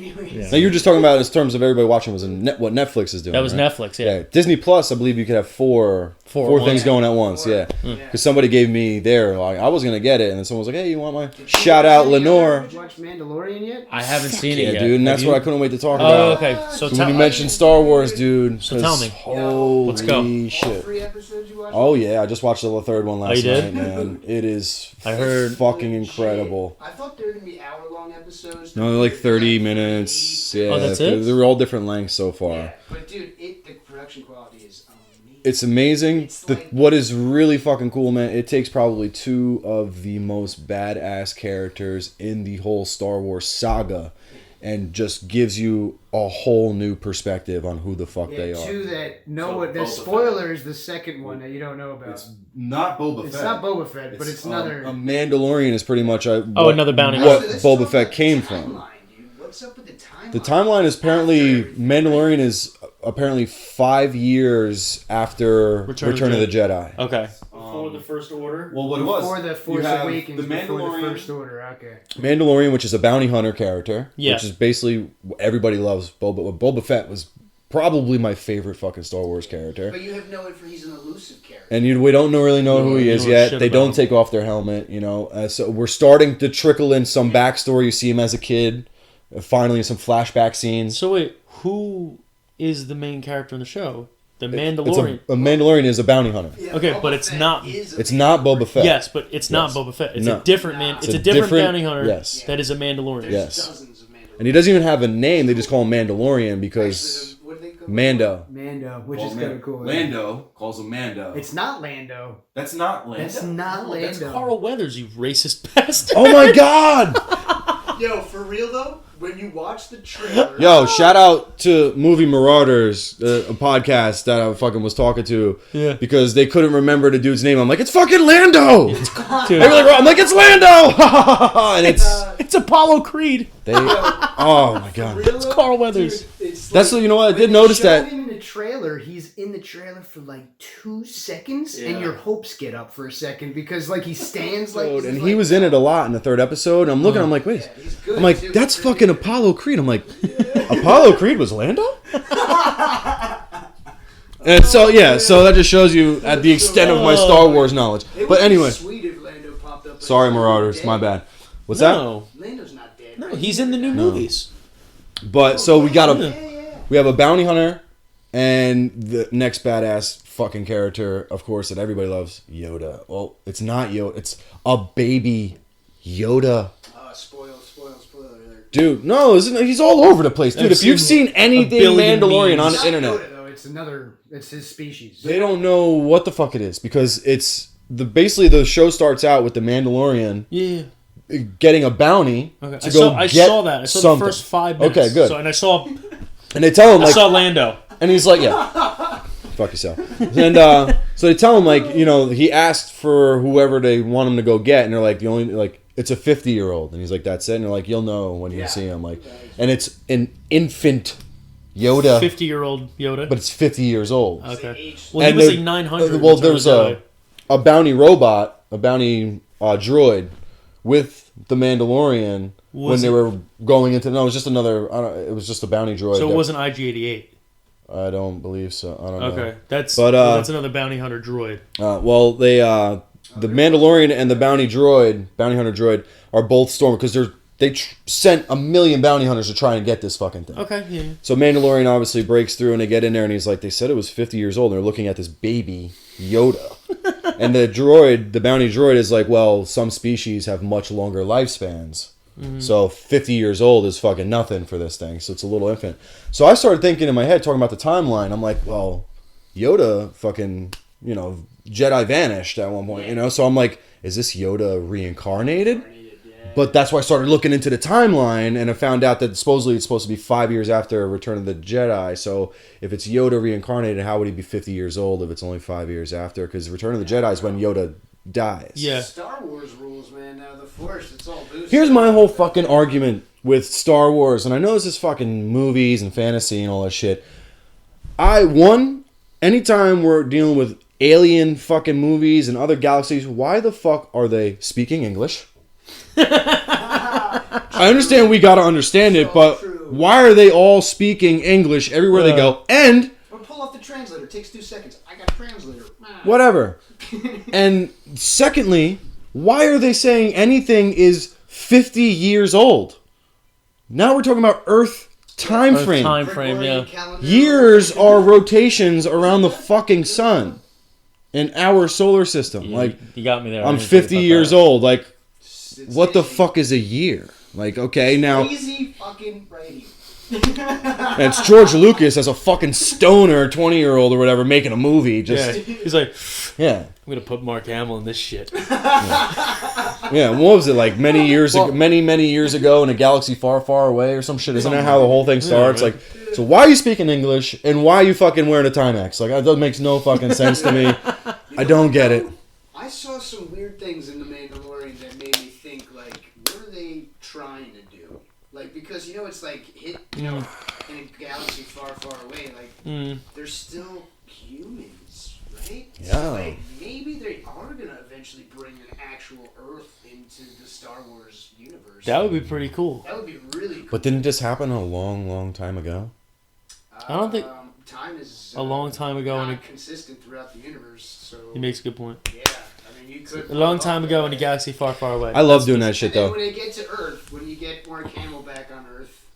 Now you're just talking about in terms of everybody watching was what Netflix is doing. That was right? Netflix, yeah. Disney Plus, I believe you could have four things going at once. Yeah, because somebody gave me I was gonna get it, and then someone was like, "Hey, you want my shout out Lenore?" Did you watch Mandalorian yet? I haven't seen it Yeah, yet. dude, and that's Have what I you? couldn't wait to talk Oh, about. okay. So When you mentioned Star Wars, dude. So tell me. Holy Let's go. All shit. 3 episodes you watched? Oh yeah, I just watched the third one last you did? night, man. It is I heard- fucking incredible. I thought they were gonna be hour-long episodes. No, they're like 30 minutes. Yeah, Oh, that's it? They're all different lengths so far. Yeah, but dude, the production quality is amazing. It's amazing. It's like- What is really fucking cool, man, it takes probably 2 of the most badass characters in the whole Star Wars saga and just gives you a whole new perspective on who the fuck they are. 2 that know So what. The Boba spoiler is the second one that you don't know about. It's not Boba It's Fett. not Boba Fett, but it's another. A Mandalorian is pretty much another bounty what Actually, let's Boba talk Fett about the came from. timeline, dude. What's up with the timeline? The timeline is apparently After- Mandalorian is apparently 5 years after Return of the Jedi. Okay. Before the First Order? Well, what it was. Before the Force you have Awakens, the before the Mandalorian. First Order. Okay. Mandalorian, which is a bounty hunter character, Yeah. which is basically everybody loves Boba. Boba Fett was probably my favorite fucking Star Wars character. But you have no info. He's an elusive character. And we don't really know who he You is know yet. shit They about don't him. take off their helmet, So we're starting to trickle in some backstory. You see him as a kid. Finally, some flashback scenes. So wait, who is the main character in the show? The It's Mandalorian. a Mandalorian is a bounty hunter. Yeah, Okay, Boba but it's Fett not- is a It's big not part. Boba Fett. Yes, but it's not Yes. Boba Fett. It's No. a different man. It's It's a a different different- bounty hunter. yes. That is a Mandalorian. There's Yes. dozens of Mandalorians. And he doesn't even have a name. They just call him Mandalorian because Actually, what do they call Mando. Mando, which Well, is kind of cool. Lando calls him Mando. It's not Lando. That's not Lando. That's not Lando. That's Carl Weathers, you racist bastard. Oh my god! Yo, for real though, when you watch the trailer, Yo, shout out to Movie Marauders, a podcast that I fucking was talking to. Yeah. Because they couldn't remember the dude's name. I'm like, it's fucking Lando! Dude, They were like, I'm like, it's Lando! And it's Apollo Creed. oh my god. It's Carl Weathers. Dude, it's That's like, what, you know what, I when did they notice show that. him in the trailer, he's in the trailer for like 2 seconds, and Yeah. your hopes get up for a second because like he stands like. And he was in it a lot in the 3rd episode. And I'm looking, I'm like, wait. He's good, I'm like, too. that's fucking Apollo Creed. I'm like, Apollo Creed was Lando? And so, yeah, so that just shows you at the extent of my Star Wars knowledge. It But would be anyway, sweet if Lando popped up. sorry, He's not Marauders, dead. my bad. What's that? No, Lando's not dead. no, right? he's in the new movies. But so we got Yeah, a yeah. we have a bounty hunter, and the next badass fucking character, of course, that everybody loves, Yoda. Well, it's not Yoda. It's a baby Yoda. Spoiler alert. Dude, no, he's all over the place, dude. I've If you've seen seen anything a billion Mandalorian on memes. the internet, Yoda, though. It's his species. they don't know what the fuck it is because it's basically the show starts out with the Mandalorian Yeah. getting a bounty Okay. to go I get saw that. I saw something. the first 5 minutes. Okay, good. So, and I saw And they tell him like, Lando. and he's like, yeah, fuck yourself. And so they tell him like, he asked for whoever they want him to go get, and they're like, it's a 50-year-old, and he's like, that's it. And they're like, you'll know when you see him, like, and it's an infant Yoda, 50-year-old Yoda. but it's 50 years old. Okay. Well, he And was there- like 900. Well, Return of there's the Jedi. a bounty robot, a bounty droid with the Mandalorian when Was they it- were going into. No, it was just another. it was just a bounty droid. So it that- wasn't IG-88. I don't believe so. I don't know. Okay, that's But, another bounty hunter droid. Well, they the Mandalorian and the bounty hunter droid, are both storm because they sent a million bounty hunters to try and get this fucking thing. Okay, yeah. So Mandalorian obviously breaks through and they get in there and he's like, they said it was 50 years old and they're looking at this baby Yoda. And the bounty droid is like, well, some species have much longer lifespans. Mm-hmm. So 50 years old is fucking nothing for this thing. So it's a little infant. So I started thinking in my head, talking about the timeline. I'm like, well, Yoda fucking, Jedi vanished at one point, So I'm like, is this Yoda reincarnated? But that's why I started looking into the timeline, and I found out that supposedly it's supposed to be 5 years after Return of the Jedi. So if it's Yoda reincarnated, how would he be 50 years old if it's only 5 years after? Because Return of the Jedi is when Yoda dies. Yeah. Star Wars rules, man. Now the Force, it's all loose. Here's my whole fucking argument with Star Wars, and I know this is fucking movies and fantasy and all that shit. Anytime we're dealing with alien fucking movies and other galaxies, why the fuck are they speaking English? I understand we gotta understand it, but why are they all speaking English everywhere they go? And Or pull off the translator. It takes 2 seconds. I got translator. whatever. And secondly, why are they saying anything is 50 years old? Now we're talking about Earth time frame. Time frame, yeah. Years are rotations around the fucking sun in our solar system. Like, you got me there. I'm 50 years old. Like, what the fuck is a year? Like, okay, now Easy fucking writing. and it's George Lucas as a fucking stoner 20-year-old or whatever making a movie. Just He's like, yeah. I'm gonna put Mark Hamill in this shit. Yeah, what was it like many years ago, many years ago in a galaxy far, far away or some shit? Isn't that how the whole thing starts? Yeah, like, so why are you speaking English and why are you fucking wearing a Timex? Like, that makes no fucking sense to me. I don't get it. I saw some weird things in The Mandalorian that made me think, like, what are they trying to do? Like, because, you know, it's like, in a galaxy far, far away, like, they're still humans, right? Yeah. So, like, maybe they are going to eventually bring an actual Earth into the Star Wars universe. That would be pretty cool. That would be really cool. But didn't this happen a long, long time ago? I don't think time is a long time ago, not and consistent throughout the universe. So he makes a good point. yeah, I mean you could A long time ago in a galaxy far, far away. I love doing that shit And then though. when they get to Earth, when you get Mark Hamill back on Earth,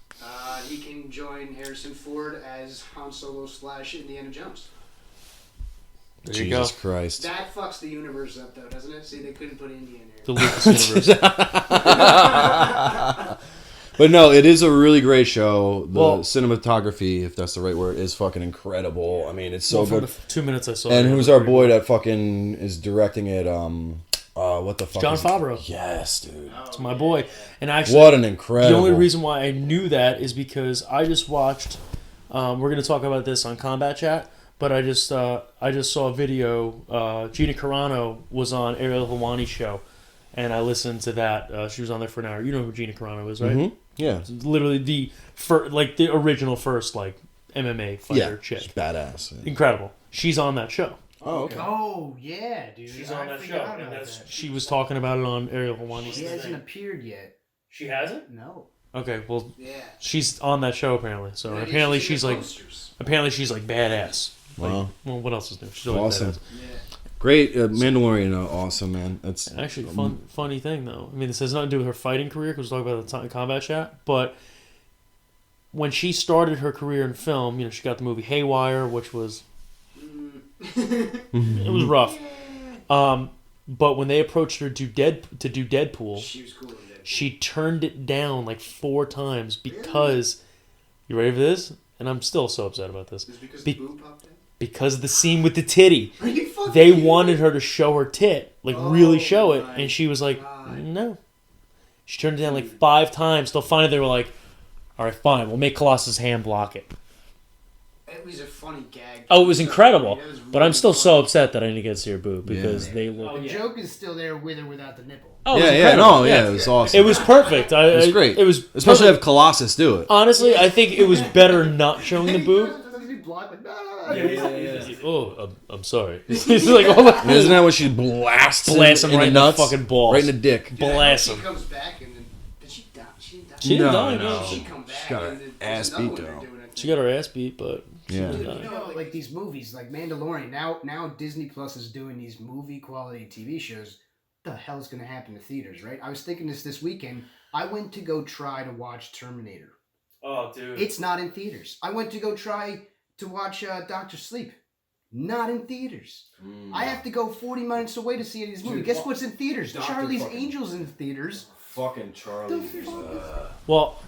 he can join Harrison Ford as Han Solo / Indiana Jones. There you Jesus go. Christ. That fucks the universe up, though, doesn't it? See, they couldn't put India in there. The Lucas universe. But no, it is a really great show. The Well- cinematography, if that's the right word, is fucking incredible. I mean, it's so From good. the 2 minutes I saw. And it, who's it our was boy pretty that fucking is directing it? What the fuck? John is Favreau. Yes, dude. cool. It's my boy. And actually, What an incredible. the only reason why I knew that is because I just watched. We're going to talk about this on Combat Chat, but I just saw a video. Gina Carano was on Ariel Helwani's show, and I listened to that. She was on there for an hour. You know who Gina Carano is, right? Mm-hmm. Yeah. It's literally the original first MMA fighter chick. She's badass. Yeah. Incredible. She's on that show. Oh, okay. Oh, yeah, dude. She's I on that show. forgot And about that's, that. she was talking about it on Ariel Helwani's She thing. hasn't appeared yet. She hasn't? No. Okay, well, Yeah. she's on that show apparently. So Yeah, apparently she's in she's the like posters. badass. Like, Wow. well, what else is new? She's really Awesome. badass. Yeah. Great. Mandalorian, awesome, man. That's Actually, funny thing though. I mean, this has nothing to do with her fighting career because we're talking about the Combat Chat. But when she started her career in film, she got the movie Haywire, which was it was rough. But when they approached her to do Deadpool, She was cool in that. she turned it down like 4 times because you ready for this? And I'm still so upset about this. Is it because Be- the boob popped out? Because of the scene with the titty. Are you fucking They kidding wanted me? her to show her tit, really show it, my and she was like, God. no. She turned it down like 5 times. Till finally they were like, all right, fine, we'll make Colossus' hand block it. It was a funny gag. Oh, it was incredible. It was But I'm really still funny. so upset that I didn't get to see her boob because they look. The joke is still there with or without the nipple. Oh, it was yeah, incredible. it was awesome. It was perfect. It was great. It was especially perfect. have Colossus do it. Honestly, I think it was better not showing the boob. Yeah, Oh, I'm sorry. He's like, oh, Isn't that when she blasts him in right the in nuts? the fucking balls. Right in the dick. Blast She him. comes back and then did she die? She didn't die. She didn't die, No, no. no. She come back got her and then ass there's another beat, one though. they're doing, I think. She got her ass beat, but Yeah. she You didn't die. know, like these movies, like Mandalorian. Now Disney Plus is doing these movie quality TV shows. What the hell's going to happen to theaters, right? I was thinking this weekend. I went to go try to watch Terminator. Oh, dude. It's not in theaters. I went to go try to watch Doctor Sleep. Not in theaters. I have to go 40 minutes away to see these movies. Guess what's in theaters? Charlie's Angels in theaters. Fucking Charlie. Well,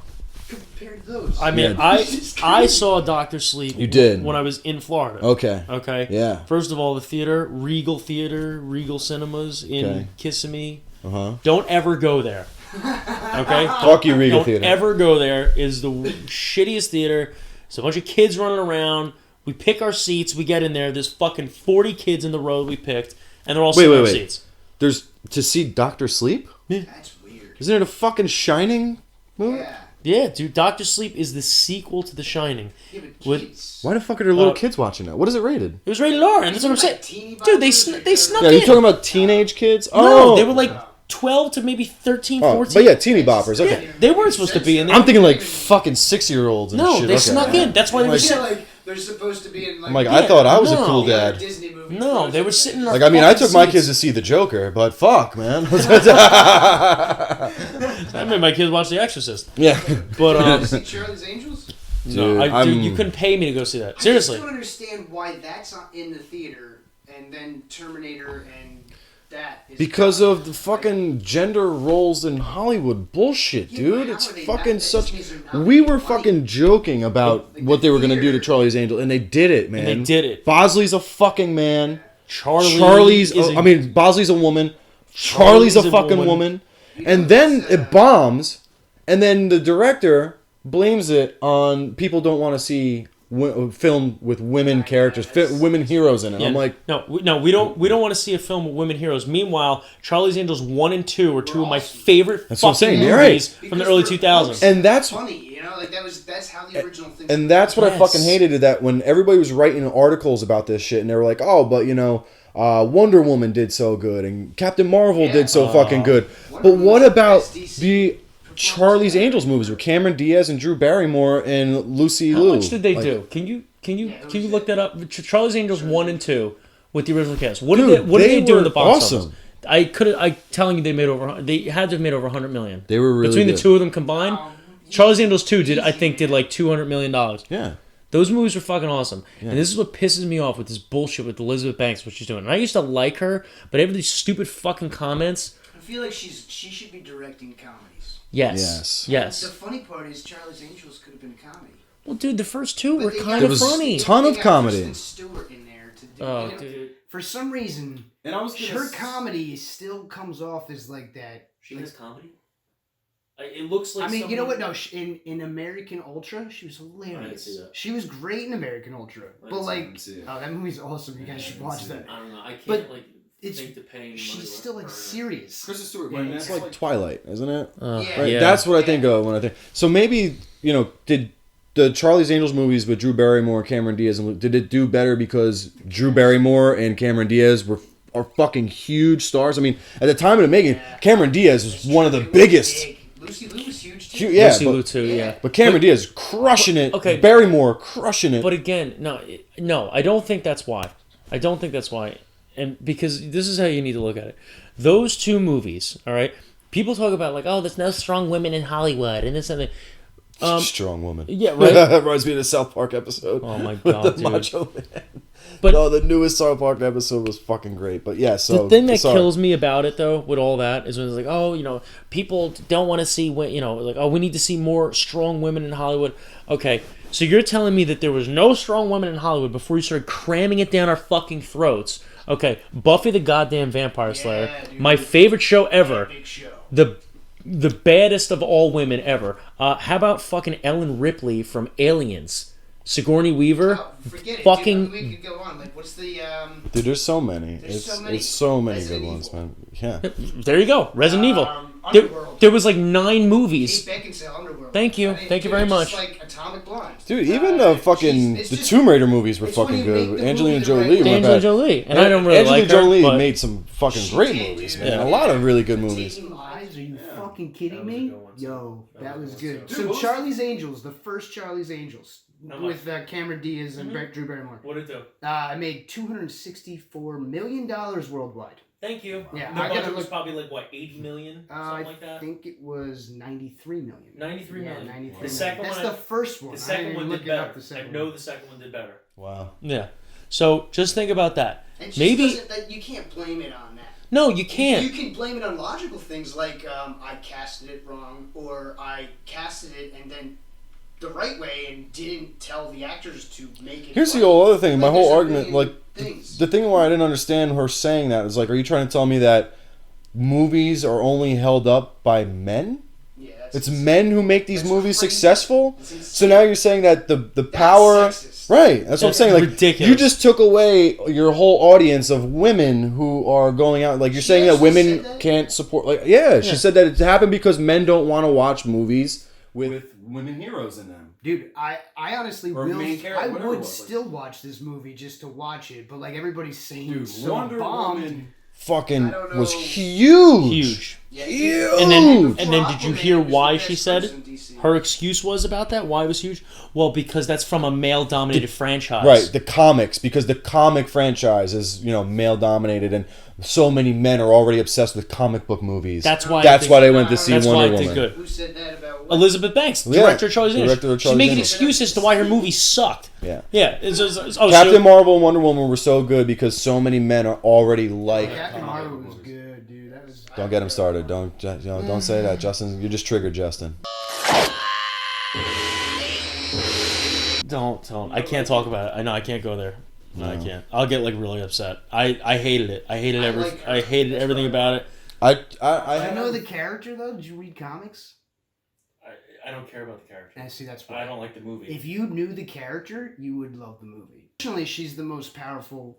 Compared to those. I mean, Yeah. I saw Doctor Sleep. You did? when I was in Florida. Okay. Okay. Yeah. First of all, the theater, Regal Cinemas in Okay. Kissimmee. Uh-huh. Don't ever go there. Okay. Fuck you, Regal Don't Theater. ever go there. Is the shittiest theater. It's a bunch of kids running around. We pick our seats. We get in there. There's fucking 40 kids in the row we picked, and they're all sitting in our seats. There's to see Doctor Sleep? That's weird. Isn't it a fucking Shining movie? Yeah. Yeah, dude. Dr. Sleep is the sequel to The Shining. Yeah, but With- kids. Why the fuck are there little kids watching that? What is it rated? It was rated R, and that's what I'm saying. Like teeny Dude, they boppers or snuck Yeah, in. you're talking about teenage kids? No, they were like 12 to maybe 13, 14. But yeah, teeny boppers. Okay. Yeah, they weren't supposed to be in there. I'm thinking like fucking 6-year-olds and No, shit. they Okay. snuck in. That's why they were Like- Yeah, sitting. like they're supposed to be in like. I'm like, I thought I was a No. cool dad. Disney movie. No, they were sitting. in our Like, I mean, I fucking took my seats. kids to see The Joker, but fuck, man. I made my kids watch The Exorcist. Yeah. But See Charlie's Angels? no, Dude, dude, you couldn't pay me to go see that. Seriously. I just don't understand why that's not in the theater, and then Terminator and that is Because not. of the fucking gender roles in Hollywood bullshit, Yeah, dude. but It's how are they fucking not- such. these are not We were funny. fucking joking about Like, what the they were gonna do to theater- Charlie's Angel, and they did it, man. they did it. Bosley's a fucking man. Charlie's. A, Bosley's a woman. Charlie's a fucking woman. And then it bombs, and then the director blames it on people don't want to see film with women characters, women heroes in it. Yeah, I'm like, we don't want to see a film with women heroes. Meanwhile, Charlie's Angels 1 and 2 are two of my favorite That's what I'm fucking saying, you're movies right. from the early 2000s. and that's funny, you know, like that's how the original thing. And that's what I Yes. fucking hated, is that when everybody was writing articles about this shit, and they were like, oh, but you know, Wonder Woman did so good, and Captain Marvel Yeah. did so fucking good. Wonder But Woman's what the about best DC the Charlie's Angels movies with Cameron Diaz and Drew Barrymore and Lucy How Liu? much did they Like, do? Can you it was look that up? Charlie's Angels 1 and 2 with the original cast. What did Dude, they they do in were the box awesome. office? I telling you, they had to have made over 100 million. They were really between good. the two of them combined. Charlie's Angels 2 did like $200 million. Yeah. Those movies were fucking awesome. And this is what pisses me off with this bullshit with Elizabeth Banks, what she's doing. And I used to like her, but every these stupid fucking comments. I feel like she should be directing comedies. Yes. The funny part is Charlie's Angels could have been a comedy. Well, dude, the first two were But they kind got- of was funny. ton of They got comedy. Kristen Stewart in there to do. Oh, you know, dude. For some reason, And I was her comedy still comes off as like that. She has comedy? It looks like I mean, you know what? No, in American Ultra, she was hilarious. see that. She was great in American Ultra. But like, oh, that movie's awesome. You guys should watch that. I don't know. I can't But think to pay any money. She's still like serious. Kristen Stewart. Yeah, That's It's like Twilight, isn't it? Yeah. Right? That's what I think of when I think. So maybe, you know, did the Charlie's Angels movies with Drew Barrymore and Cameron Diaz, did it do better because Drew Barrymore and Cameron Diaz are fucking huge stars? I mean, at the time of the making, Cameron Diaz was one of the biggest. Lucy Liu was huge too. Yeah, Lucy but, Liu too, yeah. but Cameron Diaz crushing it. Okay. Barrymore crushing it. But again, no, I don't think that's why. I don't think that's why. And because this is how you need to look at it. Those two movies, all right? People talk about like, oh, there's no strong women in Hollywood and this and that. Strong woman. Yeah, right. That reminds me of the South Park episode. Oh my with God, the dude. Macho Man. But- no, the newest South Park episode was fucking great. But yeah, so The thing that sorry. kills me about it, though, with all that, is when it's like, oh, you know, people don't want to see, you know, like, oh, we need to see more strong women in Hollywood. Okay, so you're telling me that there was no strong women in Hollywood before you started cramming it down our fucking throats. Okay, Buffy the goddamn Vampire Slayer, dude. my favorite show ever, Big show. the baddest of all women ever. How about fucking Ellen Ripley from Aliens? Sigourney Weaver, Oh, forget it. fucking Dude, we could go on. Like, what's the Dude, there's so many. There's It's so many. so many good Resident ones, Evil. man. Yeah. there you go, Resident Evil. Underworld. There was like 9 movies. Kate Beckinsale, Underworld. Thank you. I mean, Thank you dude, very it's much. just like Atomic Blonde. Dude, even the fucking it's the just- Tomb Raider movies were it's when fucking you make good. the Angelina movie the right Jolie way. went Angelina back. Jolie, and I don't really Angelina like her, Jolie but- made some fucking She great did, movies, dude. man. Yeah. A lot of really good movies. Taking Lives? Are you fucking kidding That was a me? good one, too. Yo, that was good. Dude, So what was- Charlie's Angels, the first Charlie's Angels, How much? with Cameron Diaz and Drew Barrymore. What did it do? I made $264 million worldwide. Thank you. Yeah, the I gotta budget was look- probably like what, 80 million, something I like that. think it was 93 million. 93 Yeah, million. 93 The million. second That's one, the first one. the I second didn't one look did it up, better. the second I know one. the second one did better. Wow. Yeah. So just think about that. It just Maybe doesn't- that you can't blame it on that. no, you can't. You can blame it on logical things like I casted it wrong, or I casted it and then the right way and didn't tell the actors to make it. Here's the funny. whole other thing. My Like, whole there's a argument, million like things. the thing why I didn't understand her saying that is like, are you trying to tell me that movies are only held up by men? Yeah, It's men who make these That's movies crazy. successful. It's insane. So now you're saying that the power, sexist. right? That's what I'm That's saying. Like ridiculous. you just took away your whole audience of women who are going out. Like you're She saying that actually women said that? can't support. Like yeah, she said that it happened because men don't want to watch movies with women heroes in them. Dude, I honestly Or will. main character, I whatever it would was, like- still watch this movie just to watch it, but like everybody's saying, Dude, it's so Wonder bombed. Woman fucking I don't was know. huge. Huge. And then did you hear Aquaman was why the she best said person in DC. her excuse was about that? Why it was huge? Well, because that's from a male-dominated franchise. Right, the comics, because the comic franchise is, male dominated, and so many men are already obsessed with comic book movies. That's why they went to see That's why Wonder I Woman. did good. Who said that about what? Elizabeth Banks, Yeah, director of Charlie's director of Angels. She's Charlie's making Angels. excuses to why her movie sucked. Yeah. Yeah. Captain Marvel and Wonder Woman were so good because so many men are already like. Captain Marvel was good, dude. That was. Don't get him started. Don't say that, Justin. You just triggered Justin. Don't. I can't talk about it. I know I can't go there. No, I can't. I'll get like really upset. I hated it. I hated everything about it. I know the character though. Did you read comics? I don't care about the character. And see, that's why. I don't like the movie. If you knew the character, you would love the movie. Fortunately, she's the most powerful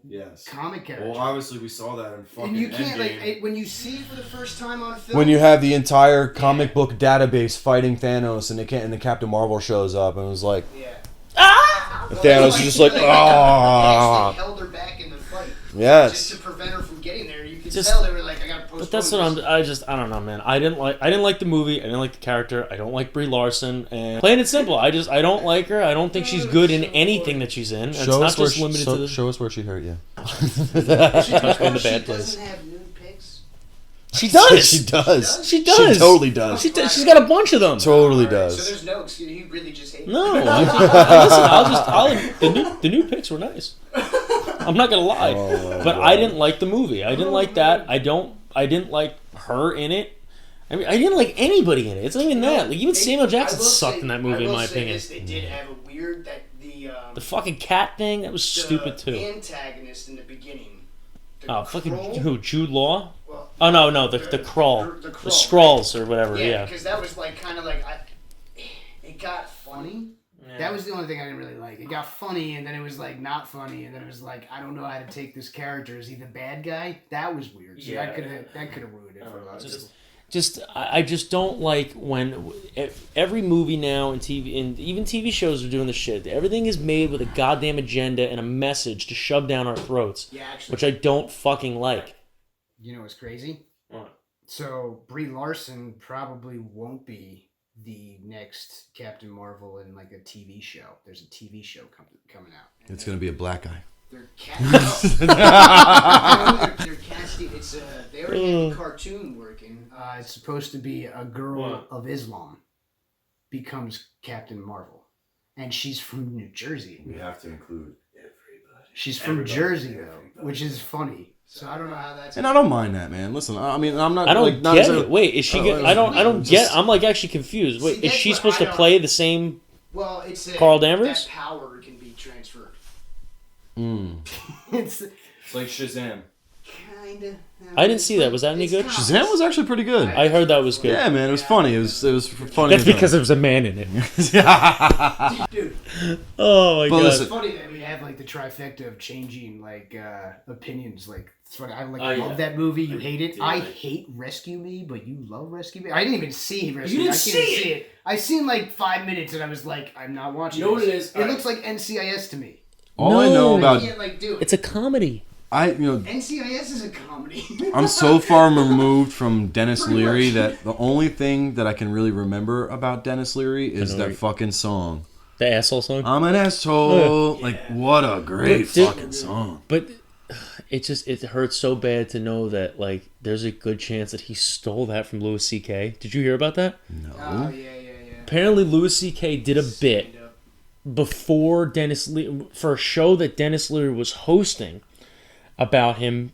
comic character. Well, obviously we saw that in fucking and you can't Endgame. when you see it for the first time on a film. When you have the entire comic book database fighting Thanos, and the Captain Marvel shows up, and it was like, and Thanos is just like, They ah. held her back in the fight. Yes. Just to prevent her from getting there. You could Just- tell they were like, I gotta postpone. But that's what I don't know, man. I didn't like the movie. I didn't like the character. I don't like Brie Larson. And plain and simple, I don't like her. I don't think she's good in anything that she's in. It's not just limited to the. Show us where she hurt you. She touched me in the bad She place. doesn't have nude pics. She does. She does. She does. She totally does. She's got a bunch of them. Totally So does. there's no excuse. He really just hates. No, the new pics were nice. I'm not gonna lie, but I didn't like the movie. I didn't like that. I didn't like her in it. I mean, I didn't like anybody in it. It's not even that. Like even Samuel Jackson sucked in that movie, in my opinion. They did have a weird The fucking cat thing that was stupid too. The antagonist in the beginning. Oh, fucking who? Jude Law? Well, Oh no, the Krull, the Skrulls or whatever. Yeah. because that was like kind of like it got funny. Yeah. That was the only thing I didn't really like. It got funny, and then it was like not funny, and then it was like I don't know how to take this character. Is he the bad guy? That was weird. So Yeah. that could have ruined it for a lot of people. I just don't like when every movie now and TV and even TV shows are doing this shit. Everything is made with a goddamn agenda and a message to shove down our throats, Yeah, actually, which I don't fucking like. you know what's crazy? What? So Brie Larson probably won't be the next Captain Marvel in like a TV show. There's a TV show coming out. It's gonna be a black guy. They're casting. They're casting. It's they already have the cartoon working. It's supposed to be a girl of Islam becomes Captain Marvel, and she's from New Jersey. We have to include everybody. She's from Jersey though, which is funny. So I don't know how that's. And I don't mind that, man. Listen, I mean, I'm not. I don't like, not get necessarily- it. Wait, is she? I don't get. I'm like actually confused. Wait, See, is she that's supposed what to I play the same? Well, it's Carl Danvers? That power can be transferred. It's like Shazam. Kinda. I didn't see that. Was that any good? Shazam was actually pretty good. I heard that was good. Yeah, man, it was funny. It was funny. That's because there was a man in it. Dude, Oh my But god. listen, it's funny that we have like the trifecta of changing like opinions. Like it's funny. I like Oh, yeah. love that movie. You hate it. Yeah. I hate Rescue Me, but you love Rescue Me. I didn't even see Rescue You Me. didn't I can't see see it. I seen like 5 minutes and I was like, I'm not watching. You know what this. it is? It looks like NCIS to me. all I know No. I about can't like do it. It's a comedy. NCIS is a comedy. I'm so far removed from Dennis Leary that the only thing that I can really remember about Dennis Leary is that fucking song. The asshole song. I'm an asshole. Like, what a great But, dude, fucking song. But it hurts so bad to know that like there's a good chance that he stole that from Louis C.K. Did you hear about that? Oh yeah. Apparently Louis C.K. did a bit before Dennis Leary for a show that Dennis Leary was hosting about him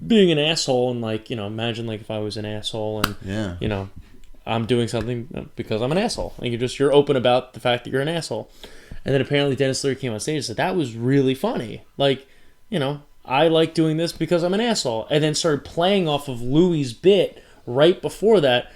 being an asshole and like, you know, imagine like if I was an asshole and Yeah. you know, I'm doing something because I'm an asshole. And you're open about the fact that you're an asshole. And then apparently Dennis Leary came on stage and said that was really funny. Like, you know, I like doing this because I'm an asshole. And then started playing off of Louis' bit right before that.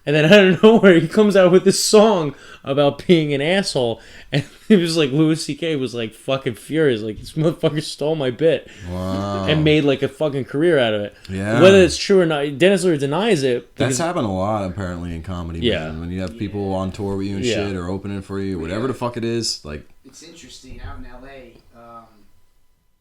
And then out of nowhere, he comes out with this song about being an asshole. And it was like, Louis C.K. was like fucking furious. Like, this motherfucker stole my bit. Wow. And made like a fucking career out of it. Yeah. Whether it's true or not, Dennis Leary denies it. That's happened a lot, apparently, in comedy. Yeah. Man. When you have people on tour with you and shit, or opening for you, whatever the fuck it is, like... It's interesting, out in L.A.,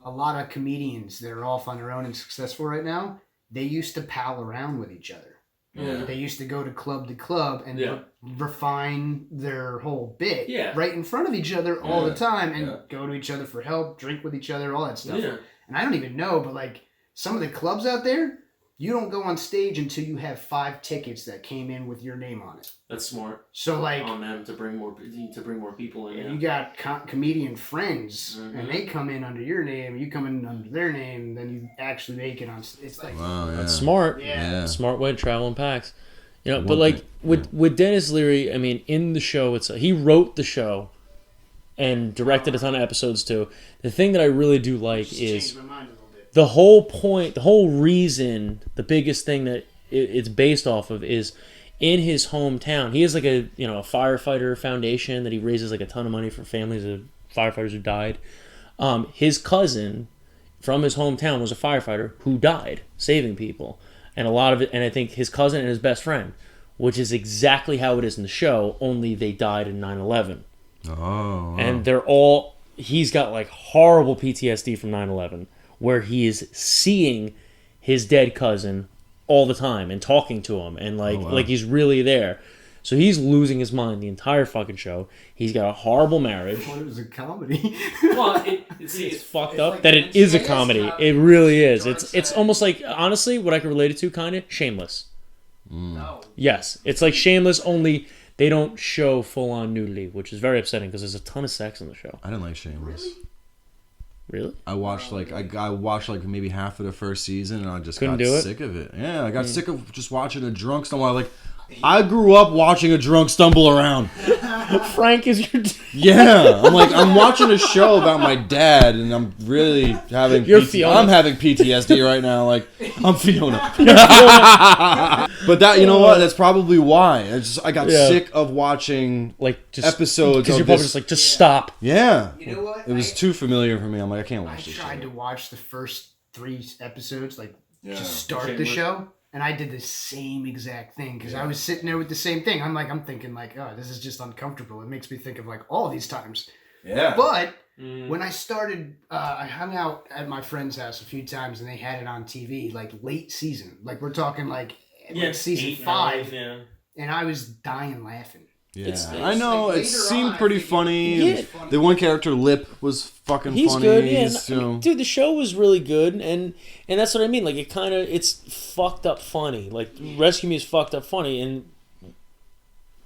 a lot of comedians that are off on their own and successful right now, they used to pal around with each other. Yeah. They used to go to club and refine their whole bit right in front of each other all the time and go to each other for help, drink with each other, all that stuff. Yeah. And I don't even know, but like some of the clubs out there, you don't go on stage until you have 5 tickets that came in with your name on it. That's smart. So like on them to bring more people in. You got comedian friends, and they come in under your name. You come in under their name, then you actually make it on. It's like that's smart. Yeah, smart way to travel in packs. You know, but like with Dennis Leary, I mean, in the show, he wrote the show and directed a ton of episodes too. The thing that I really do like is the whole point, the whole reason, the biggest thing that it's based off of is in his hometown. He has like a firefighter foundation that he raises like a ton of money for families of firefighters who died. His cousin from his hometown was a firefighter who died saving people, and a lot of it. And I think his cousin and his best friend, which is exactly how it is in the show. Only they died in 9/11. Oh. Wow. And he's got like horrible PTSD from 9/11, where he is seeing his dead cousin all the time and talking to him and like he's really there. So he's losing his mind the entire fucking show. He's got a horrible marriage. I thought it was a comedy. Well, it's fucked up that it is a comedy. It really is. It's almost like, honestly, what I can relate it to, kind of Shameless. No. Yes, it's like Shameless, only they don't show full-on nudity, which is very upsetting because there's a ton of sex in the show. I didn't like Shameless. Really? I watched I watched maybe half of the first season and I just got sick of it. Yeah, I got sick of just watching a drunk stumble. Like, I grew up watching a drunk stumble around. Frank is your dad. Yeah, I'm watching a show about my dad and I'm really having I'm having PTSD right now. Like, I'm Fiona. But that, you know what? That's probably why. I got sick of watching episodes. Because you're probably just like, just stop. Yeah. You know what? It was too familiar for me. I'm like, I can't watch this. I tried to watch the first 3 episodes, just start the show. And I did the same exact thing because I was sitting there with the same thing. I'm thinking oh, this is just uncomfortable. It makes me think of all these times. Yeah. But when I started, I hung out at my friend's house a few times and they had it on TV, late season. We're talking season 5. Yeah. And I was dying laughing. Yeah, I know. It seemed pretty funny. Yeah. The one character, Lip, was fucking funny. He's good, yeah. Dude, the show was really good, and that's what I mean. It's fucked up funny. Rescue Me is fucked up funny, and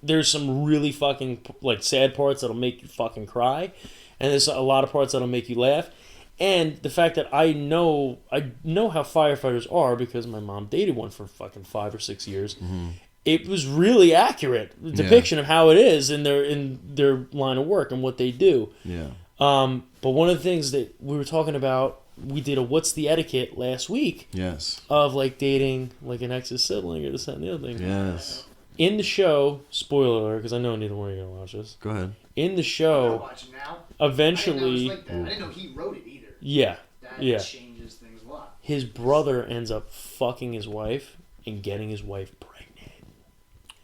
there's some really fucking sad parts that'll make you fucking cry, and there's a lot of parts that'll make you laugh. And the fact that I know how firefighters are because my mom dated one for fucking 5 or 6 years. Mm-hmm. It was really accurate depiction of how it is in their line of work and what they do. Yeah. But one of the things that we were talking about, we did a What's the Etiquette last week. Yes. Of dating an ex's sibling or this, that, and the other thing. Yes. In the show, spoiler alert, because I know neither one of you are going to watch this. Go ahead. In the show, eventually... I didn't know he wrote it either. Yeah. That changes things a lot. His brother ends up fucking his wife and getting his wife pregnant.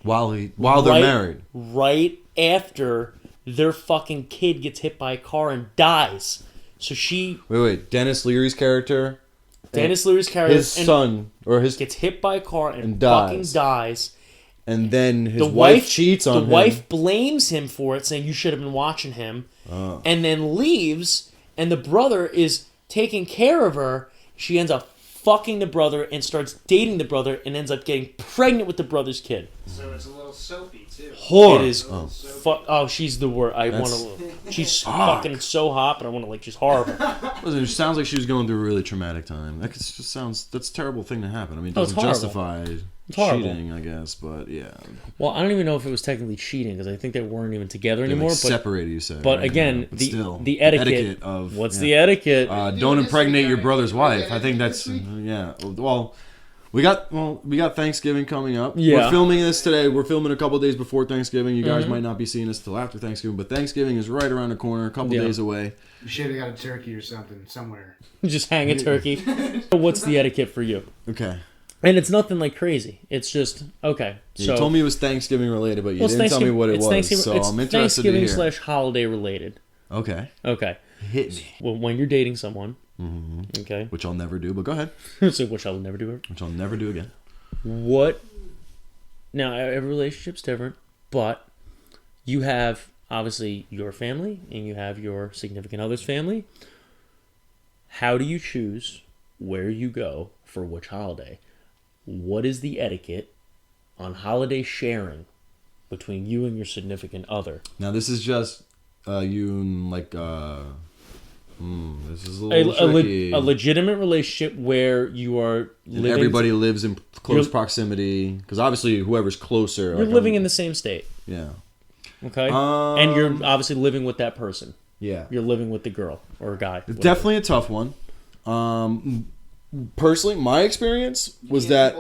While they're married. Right after their fucking kid gets hit by a car and dies. So she... Wait. Dennis Leary's character? His son, or his... gets hit by a car and fucking dies. And then his wife cheats on him. The wife blames him for it, saying, you should have been watching him. Oh. And then leaves, and the brother is taking care of her. She ends up fucking the brother and starts dating the brother and ends up getting pregnant with the brother's kid. So it's a little soapy too. It is. She's the worst. She's fucking so hot, but I want to she's horrible. Listen, it sounds like she was going through a really traumatic time. That's a terrible thing to happen. I mean, it doesn't justify cheating, I guess, but yeah. Well, I don't even know if it was technically cheating because I think they weren't even together anymore. But separated, you said. But right? Again, the etiquette of what's the etiquette? Don't impregnate your brother's wife. I think that's Well, We got Thanksgiving coming up. Yeah. We're filming this today. We're filming a couple days before Thanksgiving. You guys might not be seeing this till after Thanksgiving, but Thanksgiving is right around the corner, a couple days away. You should have got a turkey or something somewhere. Just hang a turkey. What's the etiquette for you? Okay. And it's nothing like crazy. It's just, okay. You So, told me it was Thanksgiving related, but you didn't tell me what it was. So I'm interested to hear. Thanksgiving / holiday related. Okay. Okay. Hit me. Well, when you're dating someone, okay. Which I'll never do, but go ahead. So which I will never do. Which I'll never do again. What? Now, every relationship's different, but you have obviously your family and you have your significant other's family. How do you choose where you go for which holiday? What is the etiquette on holiday sharing between you and your significant other? Now, this is just you and like this is a little tricky. A legitimate relationship where you are living. And everybody lives in close proximity, because obviously whoever's closer. You're living in the same state. Yeah. Okay. And you're obviously living with that person. Yeah. You're living with the girl or guy. Whatever. Definitely a tough one. Personally, my experience was that.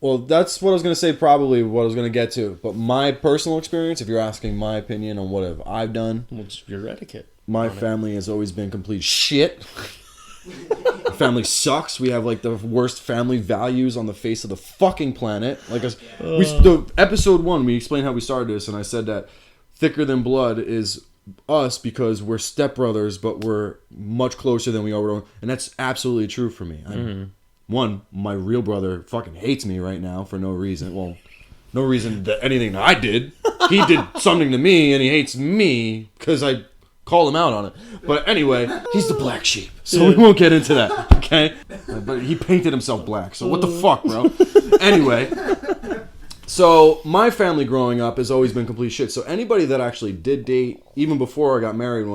Well, that's what I was going to say, probably what I was going to get to. But my personal experience, if you're asking my opinion on what I've done. What's your etiquette? My family has always been complete shit. Family sucks. We have like the worst family values on the face of the fucking planet. Like episode 1, we explained how we started this, and I said that thicker than blood is us because we're stepbrothers, but we're much closer than we are. And that's absolutely true for me. One, my real brother fucking hates me right now for no reason. Well, no reason that anything that I did. He did something to me, and he hates me because I call him out on it. But anyway, he's the black sheep, so we won't get into that, okay? But he painted himself black, so what the fuck, bro? Anyway, so my family growing up has always been complete shit. So anybody that actually did date, even before I got married,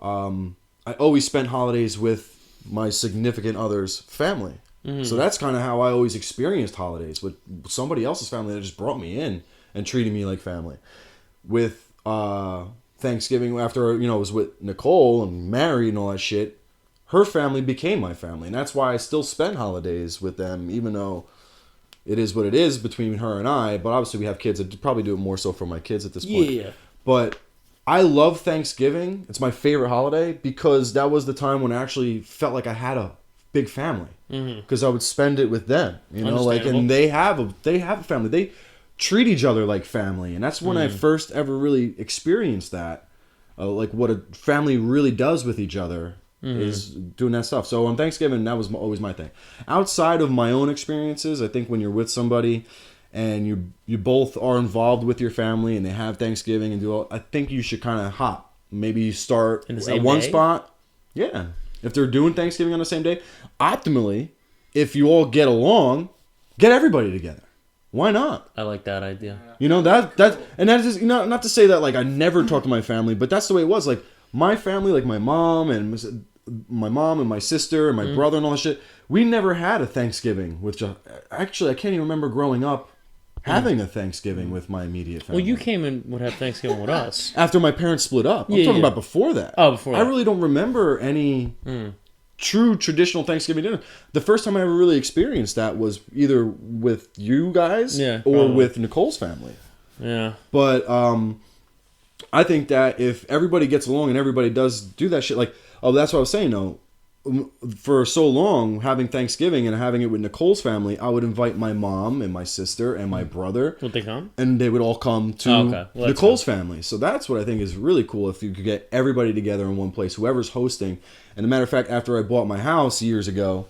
I always spent holidays with my significant other's family. So that's kind of how I always experienced holidays, with somebody else's family that just brought me in and treated me like family. With Thanksgiving, after I was with Nicole and married and all that shit, her family became my family, and that's why I still spend holidays with them, even though it is what it is between her and I. But obviously we have kids. I'd probably do it more so for my kids at this point. Yeah. But I love Thanksgiving. It's my favorite holiday because that was the time when I actually felt like I had a big family, because I would spend it with them, and they have a family. They treat each other like family, and that's when I first ever really experienced that, like what a family really does with each other is doing that stuff. So on Thanksgiving, that was always my thing. Outside of my own experiences, I think when you're with somebody and you both are involved with your family and they have Thanksgiving and do all, I think you should kind of hop. Maybe you start at one spot. Yeah. If they're doing Thanksgiving on the same day, optimally, if you all get along, get everybody together. Why not? I like that idea. That is not to say that like I never talk to my family, but that's the way it was. Like my family, like my mom and my sister and my brother and all that shit, we never had a Thanksgiving with actually I can't even remember growing up having a Thanksgiving with my immediate family. Well, you came and would have Thanksgiving with us after my parents split up. I'm talking about before that. Oh, before that. I really don't remember any true traditional Thanksgiving dinner. The first time I ever really experienced that was either with you guys or with Nicole's family. Yeah. But I think that if everybody gets along and everybody does do that shit, like, that's what I was saying though. For so long, having Thanksgiving and having it with Nicole's family, I would invite my mom and my sister and my brother. Would they come? And they would all come to Nicole's family. So that's what I think is really cool, if you could get everybody together in one place, whoever's hosting. And as a matter of fact, after I bought my house years ago,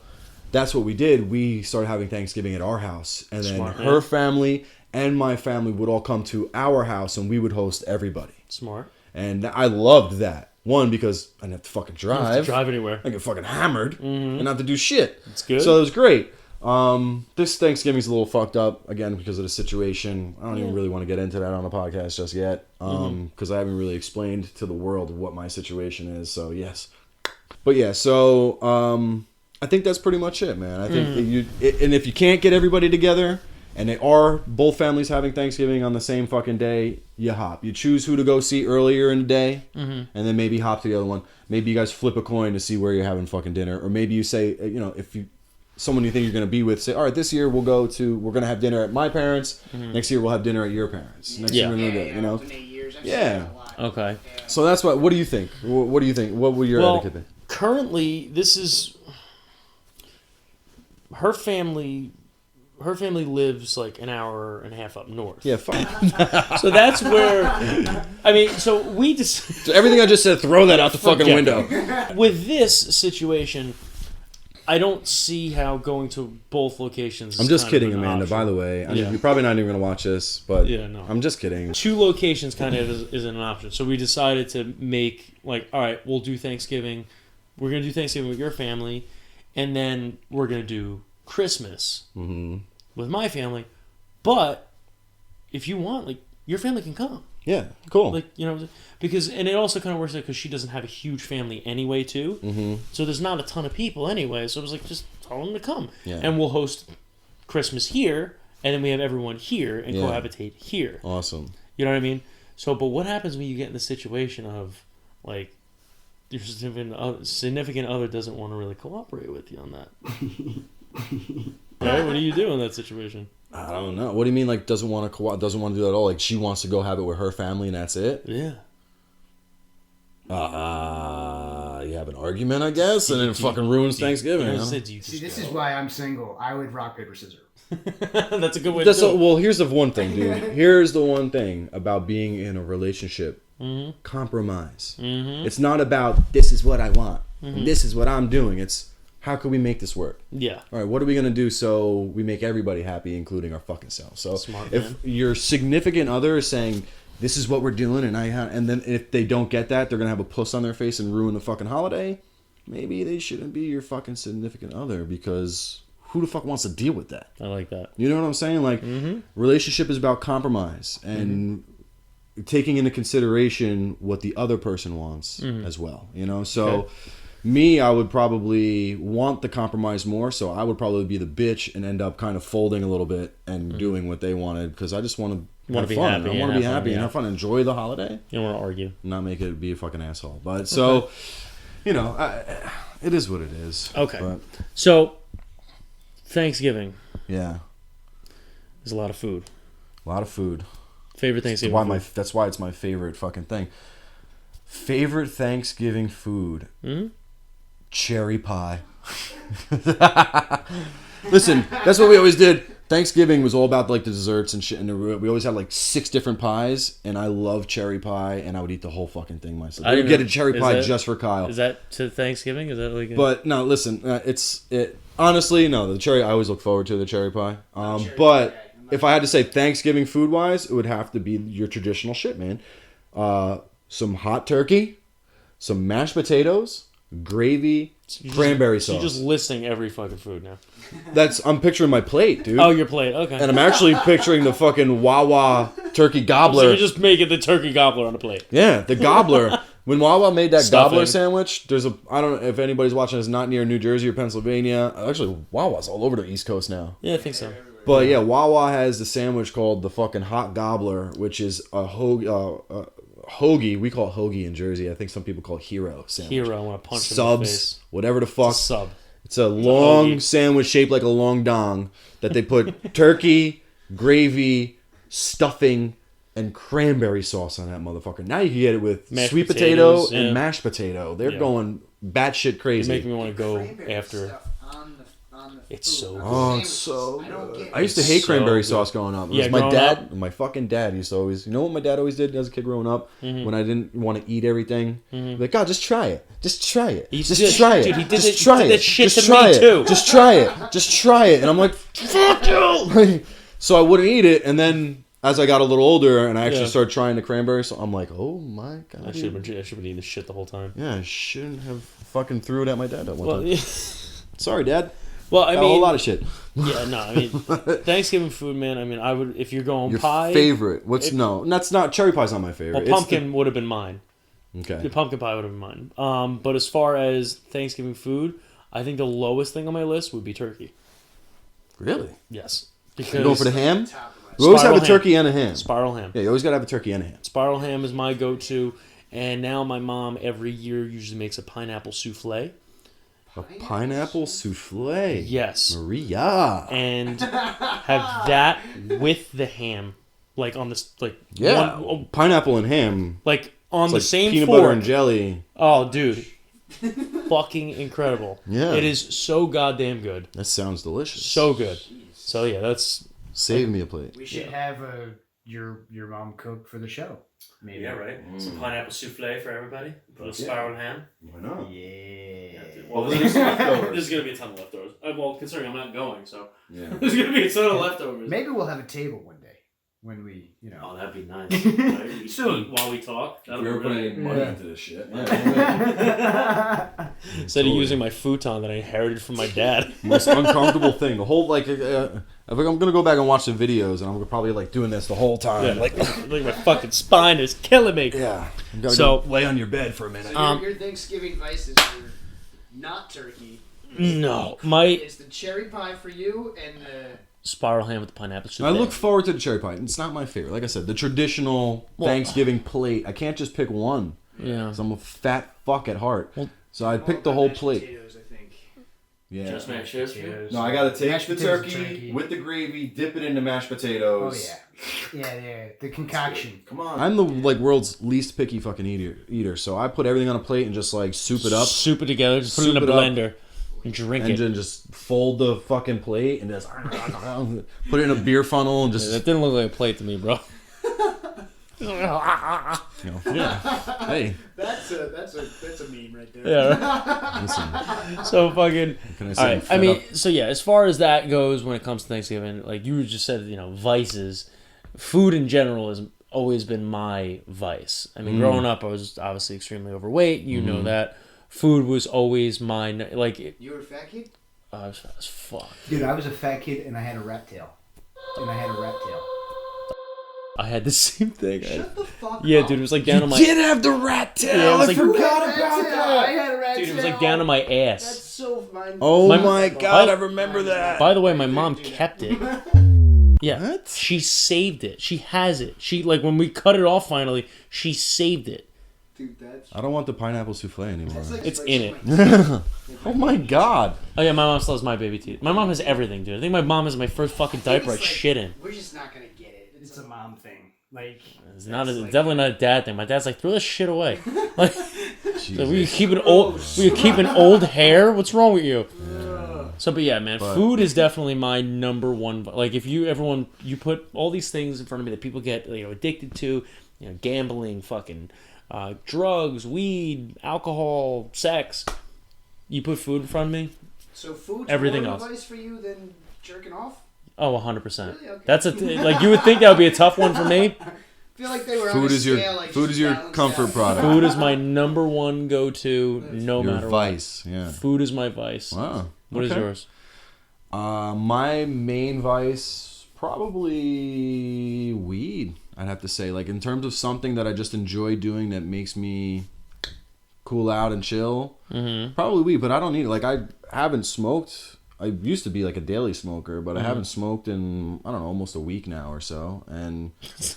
that's what we did. We started having Thanksgiving at our house. And then her family and my family would all come to our house and we would host everybody. Smart. And I loved that. One, because I didn't have to fucking drive. You don't have to drive anywhere. I get fucking hammered and not have to do shit. It's good. So it was great. This Thanksgiving's a little fucked up, again, because of the situation. I don't even really want to get into that on the podcast just yet, because I haven't really explained to the world what my situation is, so yes. But yeah, so I think that's pretty much it, man. I think and if you can't get everybody together, and they are both families having Thanksgiving on the same fucking day, you hop. You choose who to go see earlier in the day, and then maybe hop to the other one. Maybe you guys flip a coin to see where you're having fucking dinner. Or maybe you say, if you someone you think you're going to be with, say, all right, this year we're going to have dinner at my parents. Next year we'll have dinner at your parents. Next year we're going to do, you know. Alternate years. I've seen Yeah. that a lot. Okay. Yeah. So that's what do you think? What do you think? What would your etiquette be? Currently, this is her family. Her family lives like an hour and a half up north. Yeah, fine. So that's where. I mean, so we just. So everything I just said, throw that out the fucking window. With this situation, I don't see how going to both locations. I'm is just kind of kidding, an Amanda. option. By the way, I mean, Yeah. you're probably not even going to watch this, but Yeah, no. I'm just kidding. 2 locations kind of isn't an option. So we decided to make like, all right, we'll do Thanksgiving. We're gonna do Thanksgiving with your family, and then we're gonna do Christmas with my family. But if you want, like, your family can come. Yeah, cool. Like, you know, because, and it also kind of works out because she doesn't have a huge family anyway too. So there's not a ton of people anyway. So it was like, just tell them to come, Yeah. and we'll host Christmas here, and then we have everyone here and Yeah. cohabitate here. Awesome. You know what I mean? So, but what happens when you get in the situation of, like, your significant other doesn't want to really cooperate with you on that? Right? What do you do in that situation? I don't know. What do you mean, like, doesn't want to doesn't want to do that at all? Like, she wants to go have it with her family and that's it? Yeah. You have an argument, I guess, and it fucking ruins Thanksgiving. I You was know? gonna say, do you See, just this is why I'm single. I would rock, paper, scissors. That's a good way to do it. Well, here's the one thing, dude. Here's the one thing about being in a relationship. Compromise. It's not about, this is what I want. This is what I'm doing. It's, how can we make this work? Yeah. All right, what are we going to do so we make everybody happy, including our fucking selves? So Smart, if man. your significant other is saying, this is what we're doing, and then if they don't get that, they're going to have a puss on their face and ruin the fucking holiday, maybe they shouldn't be your fucking significant other, because who the fuck wants to deal with that? I like that. You know what I'm saying? Like, relationship is about compromise and taking into consideration what the other person wants as well. You know, so me, I would probably want the compromise more. So I would probably be the bitch and end up kind of folding a little bit and doing what they wanted, because I just want to have be fun. happy I want and to be have fun, happy and yeah. have fun, enjoy the holiday, You don't want to argue. not make it be a fucking asshole. But so, you know, it is what it is. Okay. But, So, Thanksgiving yeah, is a lot of food. a lot of food. Favorite Thanksgiving food? That's why it's my favorite fucking thing. Favorite Thanksgiving food? Cherry pie. Listen, that's what we always did. Thanksgiving was all about like the desserts and shit, and we always had like 6 different pies, and I love cherry pie, and I would eat the whole fucking thing myself. I would get a cherry Is pie that- just for Kyle. Is that to Thanksgiving? Is that like? But no, listen, honestly, no, the cherry, I always look forward to the cherry pie. But if I had to say Thanksgiving food wise, it would have to be your traditional shit, man. Some hot turkey, some mashed potatoes, gravy, cranberry sauce. You're just listing every fucking food now. I'm picturing my plate, dude. Oh, your plate. Okay. And I'm actually picturing the fucking Wawa turkey So gobbler. you're just making the turkey gobbler on a plate. Yeah, the gobbler. When Wawa made that Stuffing. gobbler sandwich, I don't know if anybody's watching, it's not near New Jersey or Pennsylvania. Actually, Wawa's all over the East Coast now. Yeah, I think so. But yeah, Wawa has the sandwich called the fucking hot gobbler, which is a hoagie. We call it hoagie in Jersey. I think some people call it hero sandwich. Hero, I want to punch him in the face. Subs, whatever the fuck. It's a sub. It's a long hoagie. sandwich shaped like a long dong that they put turkey, gravy, stuffing, and cranberry sauce on that motherfucker. Now you can get it with Mashed sweet potato potatoes, and yeah. mashed potato. They're Yeah. going batshit You're crazy. making me want to go Cranberry after. stuff on the It's food, so on the good. Oh, it's sandwiches. so I don't good. get I used to It's hate so cranberry good. sauce growing up. It Yeah, was my growing dad, up? my fucking dad used to always, you know what my dad always did as a kid growing up? When I didn't want to eat everything? Like, God, just try it. Just try it. He Just did- try it. dude, he did Just it- try did it. that shit Just to try me, it. too. Just try it. Just try it. And I'm like, fuck you! So I wouldn't eat it, and then as I got a little older and I actually Yeah. started trying the cranberry, so I'm like, oh my God. I should have been eating this shit the whole time. Yeah, I shouldn't have fucking threw it at my dad that one Well, time. yeah. Sorry, Dad. Well, I Got mean, a whole lot of shit. yeah, no, I mean, Thanksgiving food, man. I mean, I would if you're going Your pie. favorite? No, that's not, cherry pie's not my favorite. Well, It's pumpkin would have been mine. Okay. The pumpkin pie would have been mine. But as far as Thanksgiving food, I think the lowest thing on my list would be turkey. Really? Yes, You because going for the ham? Top of my We always have a Spiral turkey and a ham. spiral ham. Yeah, you always gotta have a turkey and a ham. Spiral ham is my go-to, and now my mom every year usually makes a pineapple souffle, A pineapple souffle. Yes. Maria. And have that with the ham, like on this, like Pineapple and ham. like on It's the like same peanut fork. butter and jelly. Oh, dude, fucking incredible. Yeah. It is so goddamn good. That sounds delicious. So good. So yeah, that's Save me a plate. We should have your mom cook for the show. Maybe. yeah, right. Some pineapple souffle for everybody. Put a spiral ham. Why not? Yeah. Well, there's gonna be a ton of leftovers. Well, considering I'm not going, so there's gonna be a ton of leftovers. Maybe we'll have a table one day when we, Oh, that'd be nice. Soon. While we talk. We were putting any money into this shit. Instead of using my futon that I inherited from my dad. Most uncomfortable thing. The whole I'm gonna go back and watch the videos, and I'm probably like doing this the whole time. Yeah, like my fucking spine is killing me. Yeah. You gotta So- go lay on your bed for a minute. So your Thanksgiving vices are not turkey. No, It's the cherry pie for you and the spiral ham with the pineapple soup. I look forward to the cherry pie. It's not my favorite. Like I said, the traditional Thanksgiving plate. I can't just pick one. Yeah. Because I'm a fat fuck at heart. So I picked the whole plate. Potatoes, I think. Yeah. Just mashed potatoes. No, I gotta take Mashed the potatoes, turkey with the gravy, dip it into mashed potatoes. Oh yeah. The concoction. Come on. I'm the world's least picky fucking eater. So I put everything on a plate and just like soup it up. Soup it together. Just put it in a Soup it up. blender and drink And it. then just fold the fucking plate and just put it in a beer funnel and just That didn't look like a plate to me, bro. yeah. Hey, That's a meme right there. Yeah. listen. So fucking. Can I All say? right. I mean, so yeah, as far as that goes, when it comes to Thanksgiving, like you just said, vices. Food in general has always been my vice. I mean, growing up, I was obviously extremely overweight. You know that. Food was always mine. Like You were a fat kid? I was fat as fuck. Dude, I was a fat kid and I had a rat tail. I had the same thing. Shut the fuck up. Yeah, dude, it was like down on my. Did have the rat tail. Yeah, it was like- forgot Rat about tail. that. I had a rat Dude, tail. it was like down on my That's ass. so fine. Oh My- my god, I remember that. By the way, my mom kept it. Yeah, What? she saved it. She has it. She when we cut it off finally, she saved it. Dude, that's I don't want the pineapple souffle anymore. that's like It's like in it. swing. Oh my god. Oh yeah, my mom still has my baby teeth. My mom has everything, dude. I think my mom has my first fucking diaper I It's like, shit in. We're just not gonna get it. It's a mom thing. Like It's not. It's like- definitely not a dad thing. My dad's like, throw this shit away. Like, Jesus. we keep an old. We keep an old hair. What's wrong with you? So, but yeah, man, food is definitely my number one. Like, if you put all these things in front of me that people get addicted to, gambling, fucking drugs, weed, alcohol, sex. You put food in front of me. So food's Everything more else. advice for you than jerking off? Oh, 100%. Really? Okay. That's like you would think that would be a tough one for me. I feel like they were on Food a is your scale, like, food just is your balanced comfort out. product. Food is my number one go-to, no Your matter what. vice. Yeah. Food is my vice. Wow. What is Okay. yours? My main vice, probably weed. I'd have to say, like in terms of something that I just enjoy doing that makes me cool out and chill. Mm-hmm. Probably weed, but I don't need it. Like I haven't smoked. I used to be like a daily smoker, but I haven't smoked in I don't know almost a week now or so. And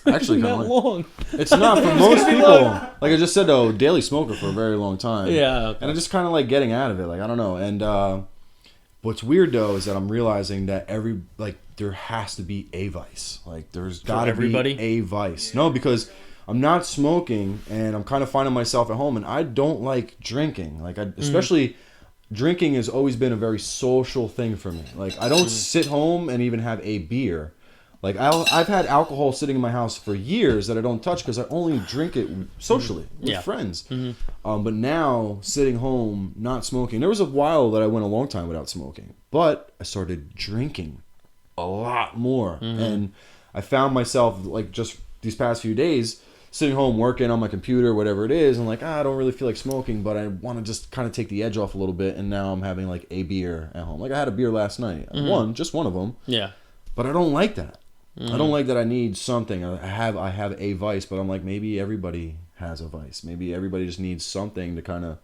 actually, Not kind of long. it's not for most people. Like I just said, though, daily smoker for a very long time. Yeah. Okay. And I'm just kind of like getting out of it. Like I don't know. And what's weird though is that I'm realizing that there has to be a vice. Like there's got to be everybody? a vice. No, because I'm not smoking and I'm kind of finding myself at home and I don't like drinking. Like especially drinking has always been a very social thing for me. Like I don't sit home and even have a beer. Like I've had alcohol sitting in my house for years that I don't touch because I only drink it socially with friends. But now sitting home, not smoking. There was a while that I went a long time without smoking, but I started drinking a lot more, and I found myself like just these past few days sitting home working on my computer, whatever it is, and like I don't really feel like smoking, but I want to just kind of take the edge off a little bit. And now I'm having like a beer at home. Like I had a beer last night, just one of them. Yeah. But I don't like that. I don't like that I need something. I have a vice, but I'm like maybe everybody has a vice. Maybe everybody just needs something to kind of.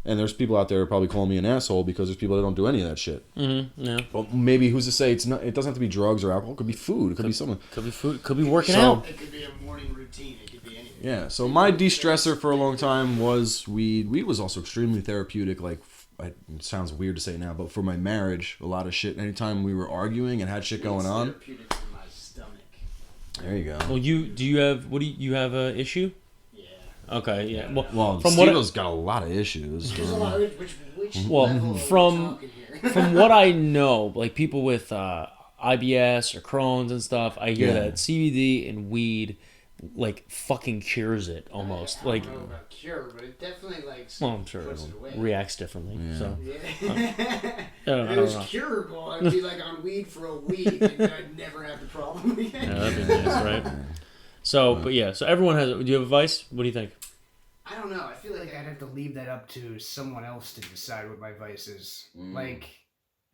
And there's people out there probably calling me an asshole because there's people that don't do any of that shit. Mm-hmm. Yeah. But maybe who's to say it's not? It doesn't have to be drugs or alcohol. It could be food. It could be something. Could be food. Could be working So- out. It could be a morning routine. It could be anything. Yeah. So my de-stressor for a long time was weed. Weed was also extremely therapeutic. Like it sounds weird to say now, but for my marriage, a lot of shit. Anytime we were arguing and had shit going on. Therapeutic for my stomach. There you go. Well, you have a issue? Yeah. Okay, yeah. Well, from Steve-O's got a lot of issues. There's a lot of which Well, level are we from- talking here? From what I know, like people with IBS or Crohn's and stuff, I hear Yeah. that CBD and weed like fucking cures it almost. I Like, don't know about cure, but it definitely like well, I'm sure puts it it away. reacts differently. Yeah. So Yeah. I If don't it was know. curable, I'd be like on weed for a week and I'd never have the problem again. Yeah, that'd be nice, right? So, but yeah, so everyone has. Do you have advice? What do you think? I don't know. I feel like I'd have to leave that up to someone else to decide what my vice is.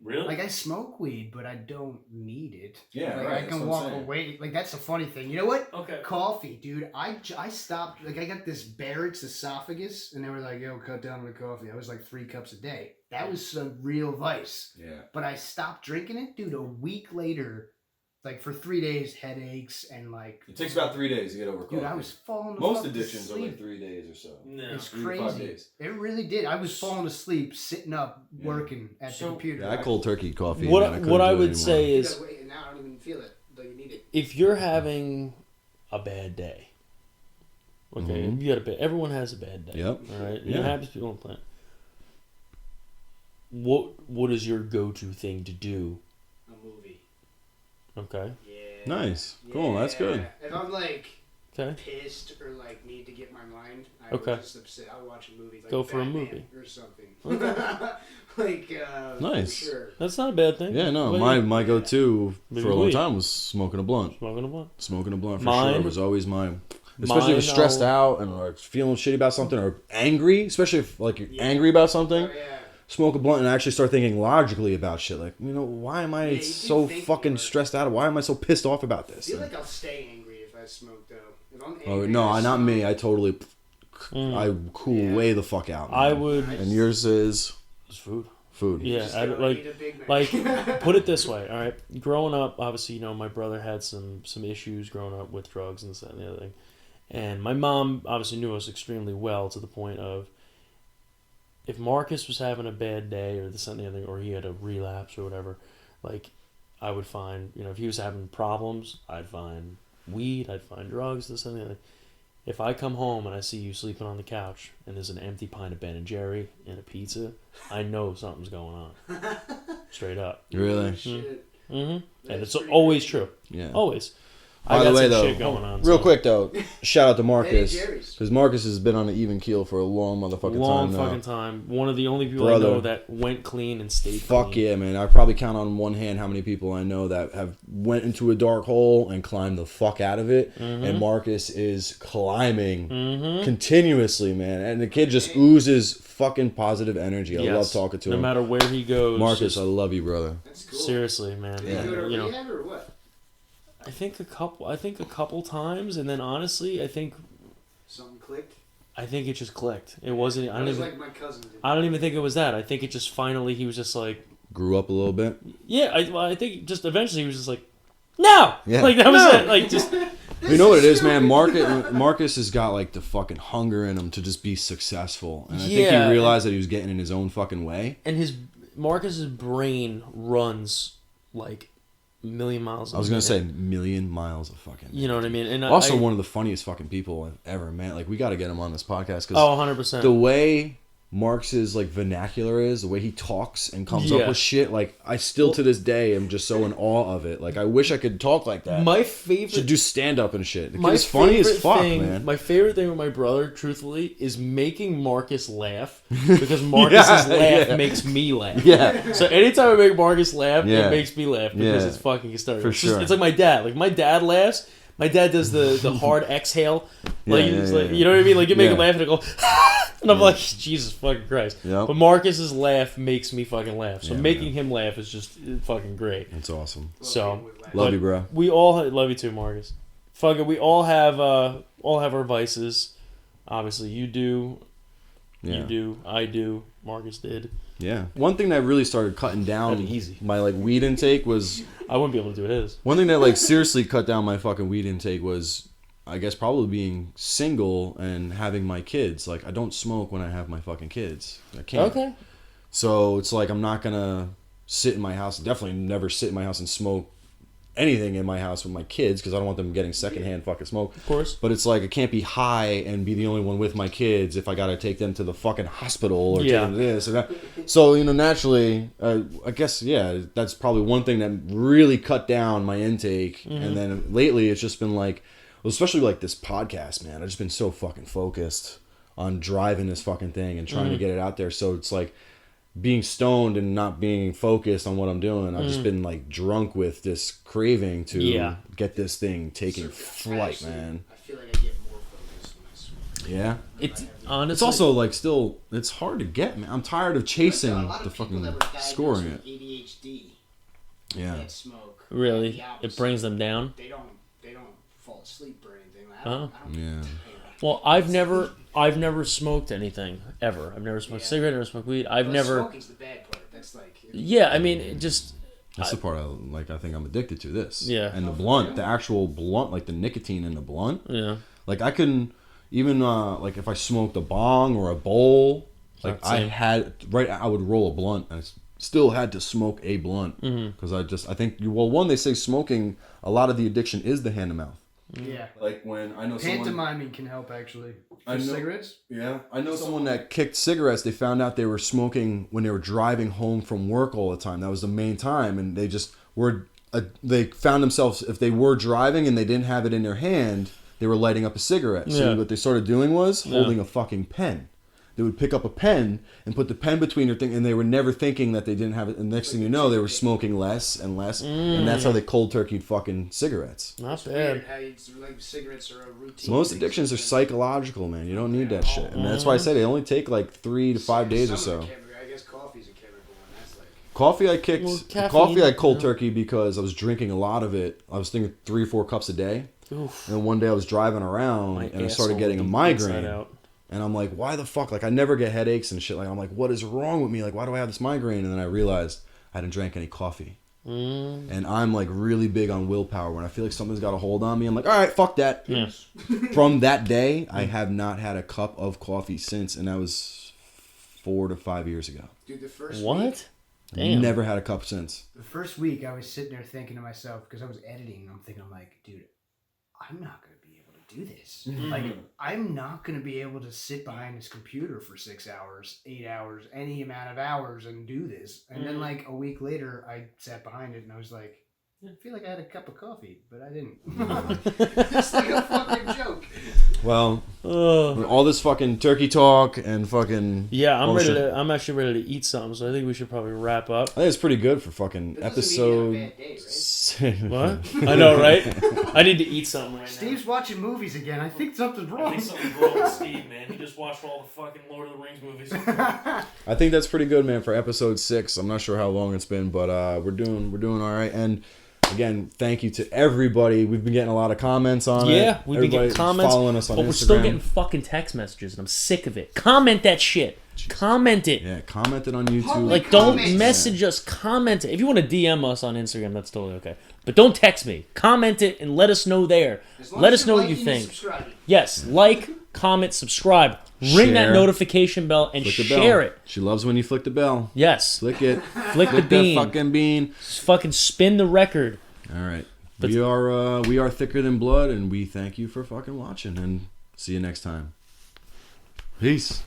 Like I smoke weed, but I don't need it. Yeah, like, right, I that's can what I'm walk saying. away. Like, that's a funny thing. You know what? Okay. Coffee, dude. I stopped. Like, I got this Barrett's esophagus, and they were like, yo, cut down on the coffee. I was like 3 cups a day. That was a real vice. Yeah. But I stopped drinking it, dude. A week later, like for 3 days, headaches and like. It takes about 3 days to get over coffee. Dude, I was falling. Most the fuck addictions are asleep. like 3 days or so. It's 3 to 5 crazy. days. It really did. I was falling asleep, sitting up, Yeah. working at the computer. Yeah, I cold turkey coffee. man. What couldn't I do it would anymore. say You is, gotta wait, and now I don't even feel it, though you need it. if you're having a bad day, okay, Mhm. you got a bad. Everyone has a bad day. Yep. All right. Yeah. It happens to people on the planet. What is your go-to thing to do? A movie. Okay. Yeah. Nice. Cool, that's good. If I'm like Okay. pissed or like need to get my mind, I Okay. will just upset. I'll watch a movie. Like Go for a Batman movie. or something. Okay. like Nice. For sure. That's not a bad thing. Yeah, no, What my, about you? my go-to Maybe for a long weed. time was smoking a blunt. Smoking a blunt. Smoking a blunt for Mine- sure was always mine. Especially if you're Mine, stressed I'll- out and or feeling shitty about something or angry, especially if like you're Yeah. angry about something. Oh, yeah. Smoke a blunt and actually start thinking logically about shit. Like, why am I Yeah, you so can think fucking more. stressed out? Why am I so pissed off about I this? feel like I'll stay angry if I smoke though. If I'm angry, Oh no, I not smoke. me. I totally, Mm. I cool Yeah. way the fuck out. I man. would. And yours is It's food. food. Yeah, Just I, go like eat a Big Mac. like put it this way. All right, growing up, obviously, my brother had some issues growing up with drugs and this that and the other thing, and my mom obviously knew us extremely well to the point of, if Marcus was having a bad day or this and the other thing, or he had a relapse or whatever, like I would find, if he was having problems, I'd find weed, I'd find drugs, this and the other. If I come home and I see you sleeping on the couch and there's an empty pint of Ben and Jerry and a pizza, I know something's going on. Straight up. Really? Shit. Mm-hmm. And That's it's pretty always crazy. true. Yeah. Always. By I the got way, some though, shit going on. real so- quick though, shout out to Marcus Jerry's. because Marcus has been on an even keel for a long motherfucking Long time now. fucking time. One of the only people Brother. I know that went clean and stayed Fuck clean. yeah, man! I probably count on one hand how many people I know that have went into a dark hole and climbed the fuck out of it. And Marcus is climbing continuously, man. And the kid just oozes fucking positive energy. I love Yes. talking to no him. matter where he goes. Marcus, just- I love you, brother. That's cool. seriously, man. Did you go to You know, rehab or what? I think a couple times, and then honestly, I think Something clicked. it just clicked. It wasn't. I was like my cousin did. I don't even think it was that. I think it just finally he was just like, Grew up a little bit. yeah. I think just eventually he was just like, no. Yeah. Like that was it. Like just. You know what it is, man? Marcus has got like the fucking hunger in him to just be successful, and I think Yeah. he realized that he was getting in his own fucking way. And Marcus's brain runs like a million miles. I was gonna say million miles of fucking. You know what I mean? And Also, one of the funniest fucking people I've ever met. Like, we got to get him on this podcast because 100%. the way Marx's like vernacular is, the way he talks and comes Yeah. up with shit, like I still to this day am just so in awe of it. Like, I wish I could talk like that. My favorite. Should do stand up and shit. The My kid is funny as favorite fuck, thing, man. My favorite thing with my brother, truthfully, is making Marcus laugh because Marcus's laugh yeah. makes me laugh. Yeah. So anytime I make Marcus laugh, Yeah. it makes me laugh because Yeah. it's fucking hysterical. For It's just- sure. it's like my dad. Like my dad laughs. My dad does the hard exhale. Like, Yeah, it's yeah, like yeah. you know what I mean? Like you make him Yeah. laugh and I go, and I'm like, Jesus fucking Christ. Yep. But Marcus's laugh makes me fucking laugh. So Yeah, making man. him laugh is just fucking great. It's awesome. So Love but you, bro. We all love you too, Marcus. Fuck it, we all have our vices. Obviously, you do, Yeah. you do, I do. Marcus did. Yeah. One thing that really started cutting down That'd be easy. my like weed intake was I wouldn't be able to do his. one thing that like seriously cut down my fucking weed intake was, I guess, probably being single and having my kids. Like, I don't smoke when I have my fucking kids. I can't. Okay. So it's like I'm not gonna sit in my house. Definitely never sit in my house and smoke anything in my house with my kids because I don't want them getting secondhand fucking smoke. Of course. But it's like I can't be high and be the only one with my kids if I gotta take them to the fucking hospital or take them to this or that. So naturally, I guess that's probably one thing that really cut down my intake. Mm-hmm. And then lately, it's just been like, well, especially like this podcast, man. I've just been so fucking focused on driving this fucking thing and trying to get it out there. So it's like, being stoned and not being focused on what I'm doing, I've just been like drunk with this craving to get this thing taking flight, man. I feel like I get more focused when I smoke. Yeah. It's honestly. It's also like still, it's hard to get, man. I'm tired of chasing the fucking scoring it. ADHD. Yeah. That smoke. Really, it brings them down. They don't fall asleep or anything. I don't Yeah. Well, I've never smoked anything ever. I've never smoked a cigarette, never smoked weed. Smoking's the bad part. That's like. Yeah, I mean, it just. That's the part I think I'm addicted to this. Yeah. And the blunt, the actual blunt, like the nicotine in the blunt. Yeah. Like I couldn't even like if I smoked a bong or a bowl, like I would roll a blunt and I still had to smoke a blunt because I think one, they say smoking, a lot of the addiction is the hand to mouth. Yeah. Like when I know pantomiming can help actually. For cigarettes? Yeah. I know someone that kicked cigarettes. They found out they were smoking when they were driving home from work all the time. That was the main time. And they just were, they found themselves, if they were driving and they didn't have it in their hand, they were lighting up a cigarette. So what they started doing was holding a fucking pen. They would pick up a pen and put the pen between their thing, and they were never thinking that they didn't have it. And next thing you know, they were smoking less and less, and that's how they cold turkeyed fucking cigarettes. Not bad. Like cigarettes are a routine. So most addictions are psychological, man. You don't need that shit, and that's why I say they only take like 3 to 5 days or so. I guess coffee's a chemical, and that's like. Coffee I kicked. Well, coffee I cold turkey because I was drinking a lot of it. I was thinking 3 or 4 cups a day. Oof. And one day I was driving around and I started getting a migraine. And I'm like, why the fuck? Like, I never get headaches and shit. Like, I'm like, what is wrong with me? Like, why do I have this migraine? And then I realized I hadn't drank any coffee. And I'm like really big on willpower. When I feel like something's got a hold on me, I'm like, all right, fuck that. Yes. From that day, I have not had a cup of coffee since. And that was 4 to 5 years ago. Dude, the first What? week, Damn. Never had a cup since. the first week I was sitting there thinking to myself, because I was editing, I'm like, dude, I'm not going to be able to do this. Like, I'm not going to be able to sit behind this computer for 6 hours, 8 hours, any amount of hours and do this. And then, like, a week later, I sat behind it and I was like, I feel like I had a cup of coffee, but I didn't. It's like a fucking joke. Well, all this fucking turkey talk and fucking... Yeah, bullshit. I'm actually ready to eat something, so I think we should probably wrap up. I think it's pretty good for fucking That doesn't mean you episode... had a bad day, right? What? I know, right? I need to eat something right Steve's watching movies again. I think something's now. I wrong. think something's wrong with Steve, man. He just watched all the fucking Lord of the Rings movies. I think that's pretty good, man, for episode 6. I'm not sure how long it's been, but we're doing all right. And again, thank you to everybody. We've been getting a lot of comments on it. Yeah, we've been getting Everybody's comments, following us on but Instagram. we're still getting fucking text messages, and I'm sick of it. Comment that shit. Comment it. Yeah, comment it on YouTube. Like, don't message us. Comment it. If you want to DM us on Instagram, that's totally okay. But don't text me. Comment it and let us know there. Let us know what you think. Yes, like, comment, subscribe. Ring that Share. notification bell and Flick the bell. share it. She loves when you flick the bell. Yes. Flick it. Flick the Flick bean. that fucking bean. Fucking spin the record. All right. We are thicker than blood, and we thank you for fucking watching, and see you next time. Peace.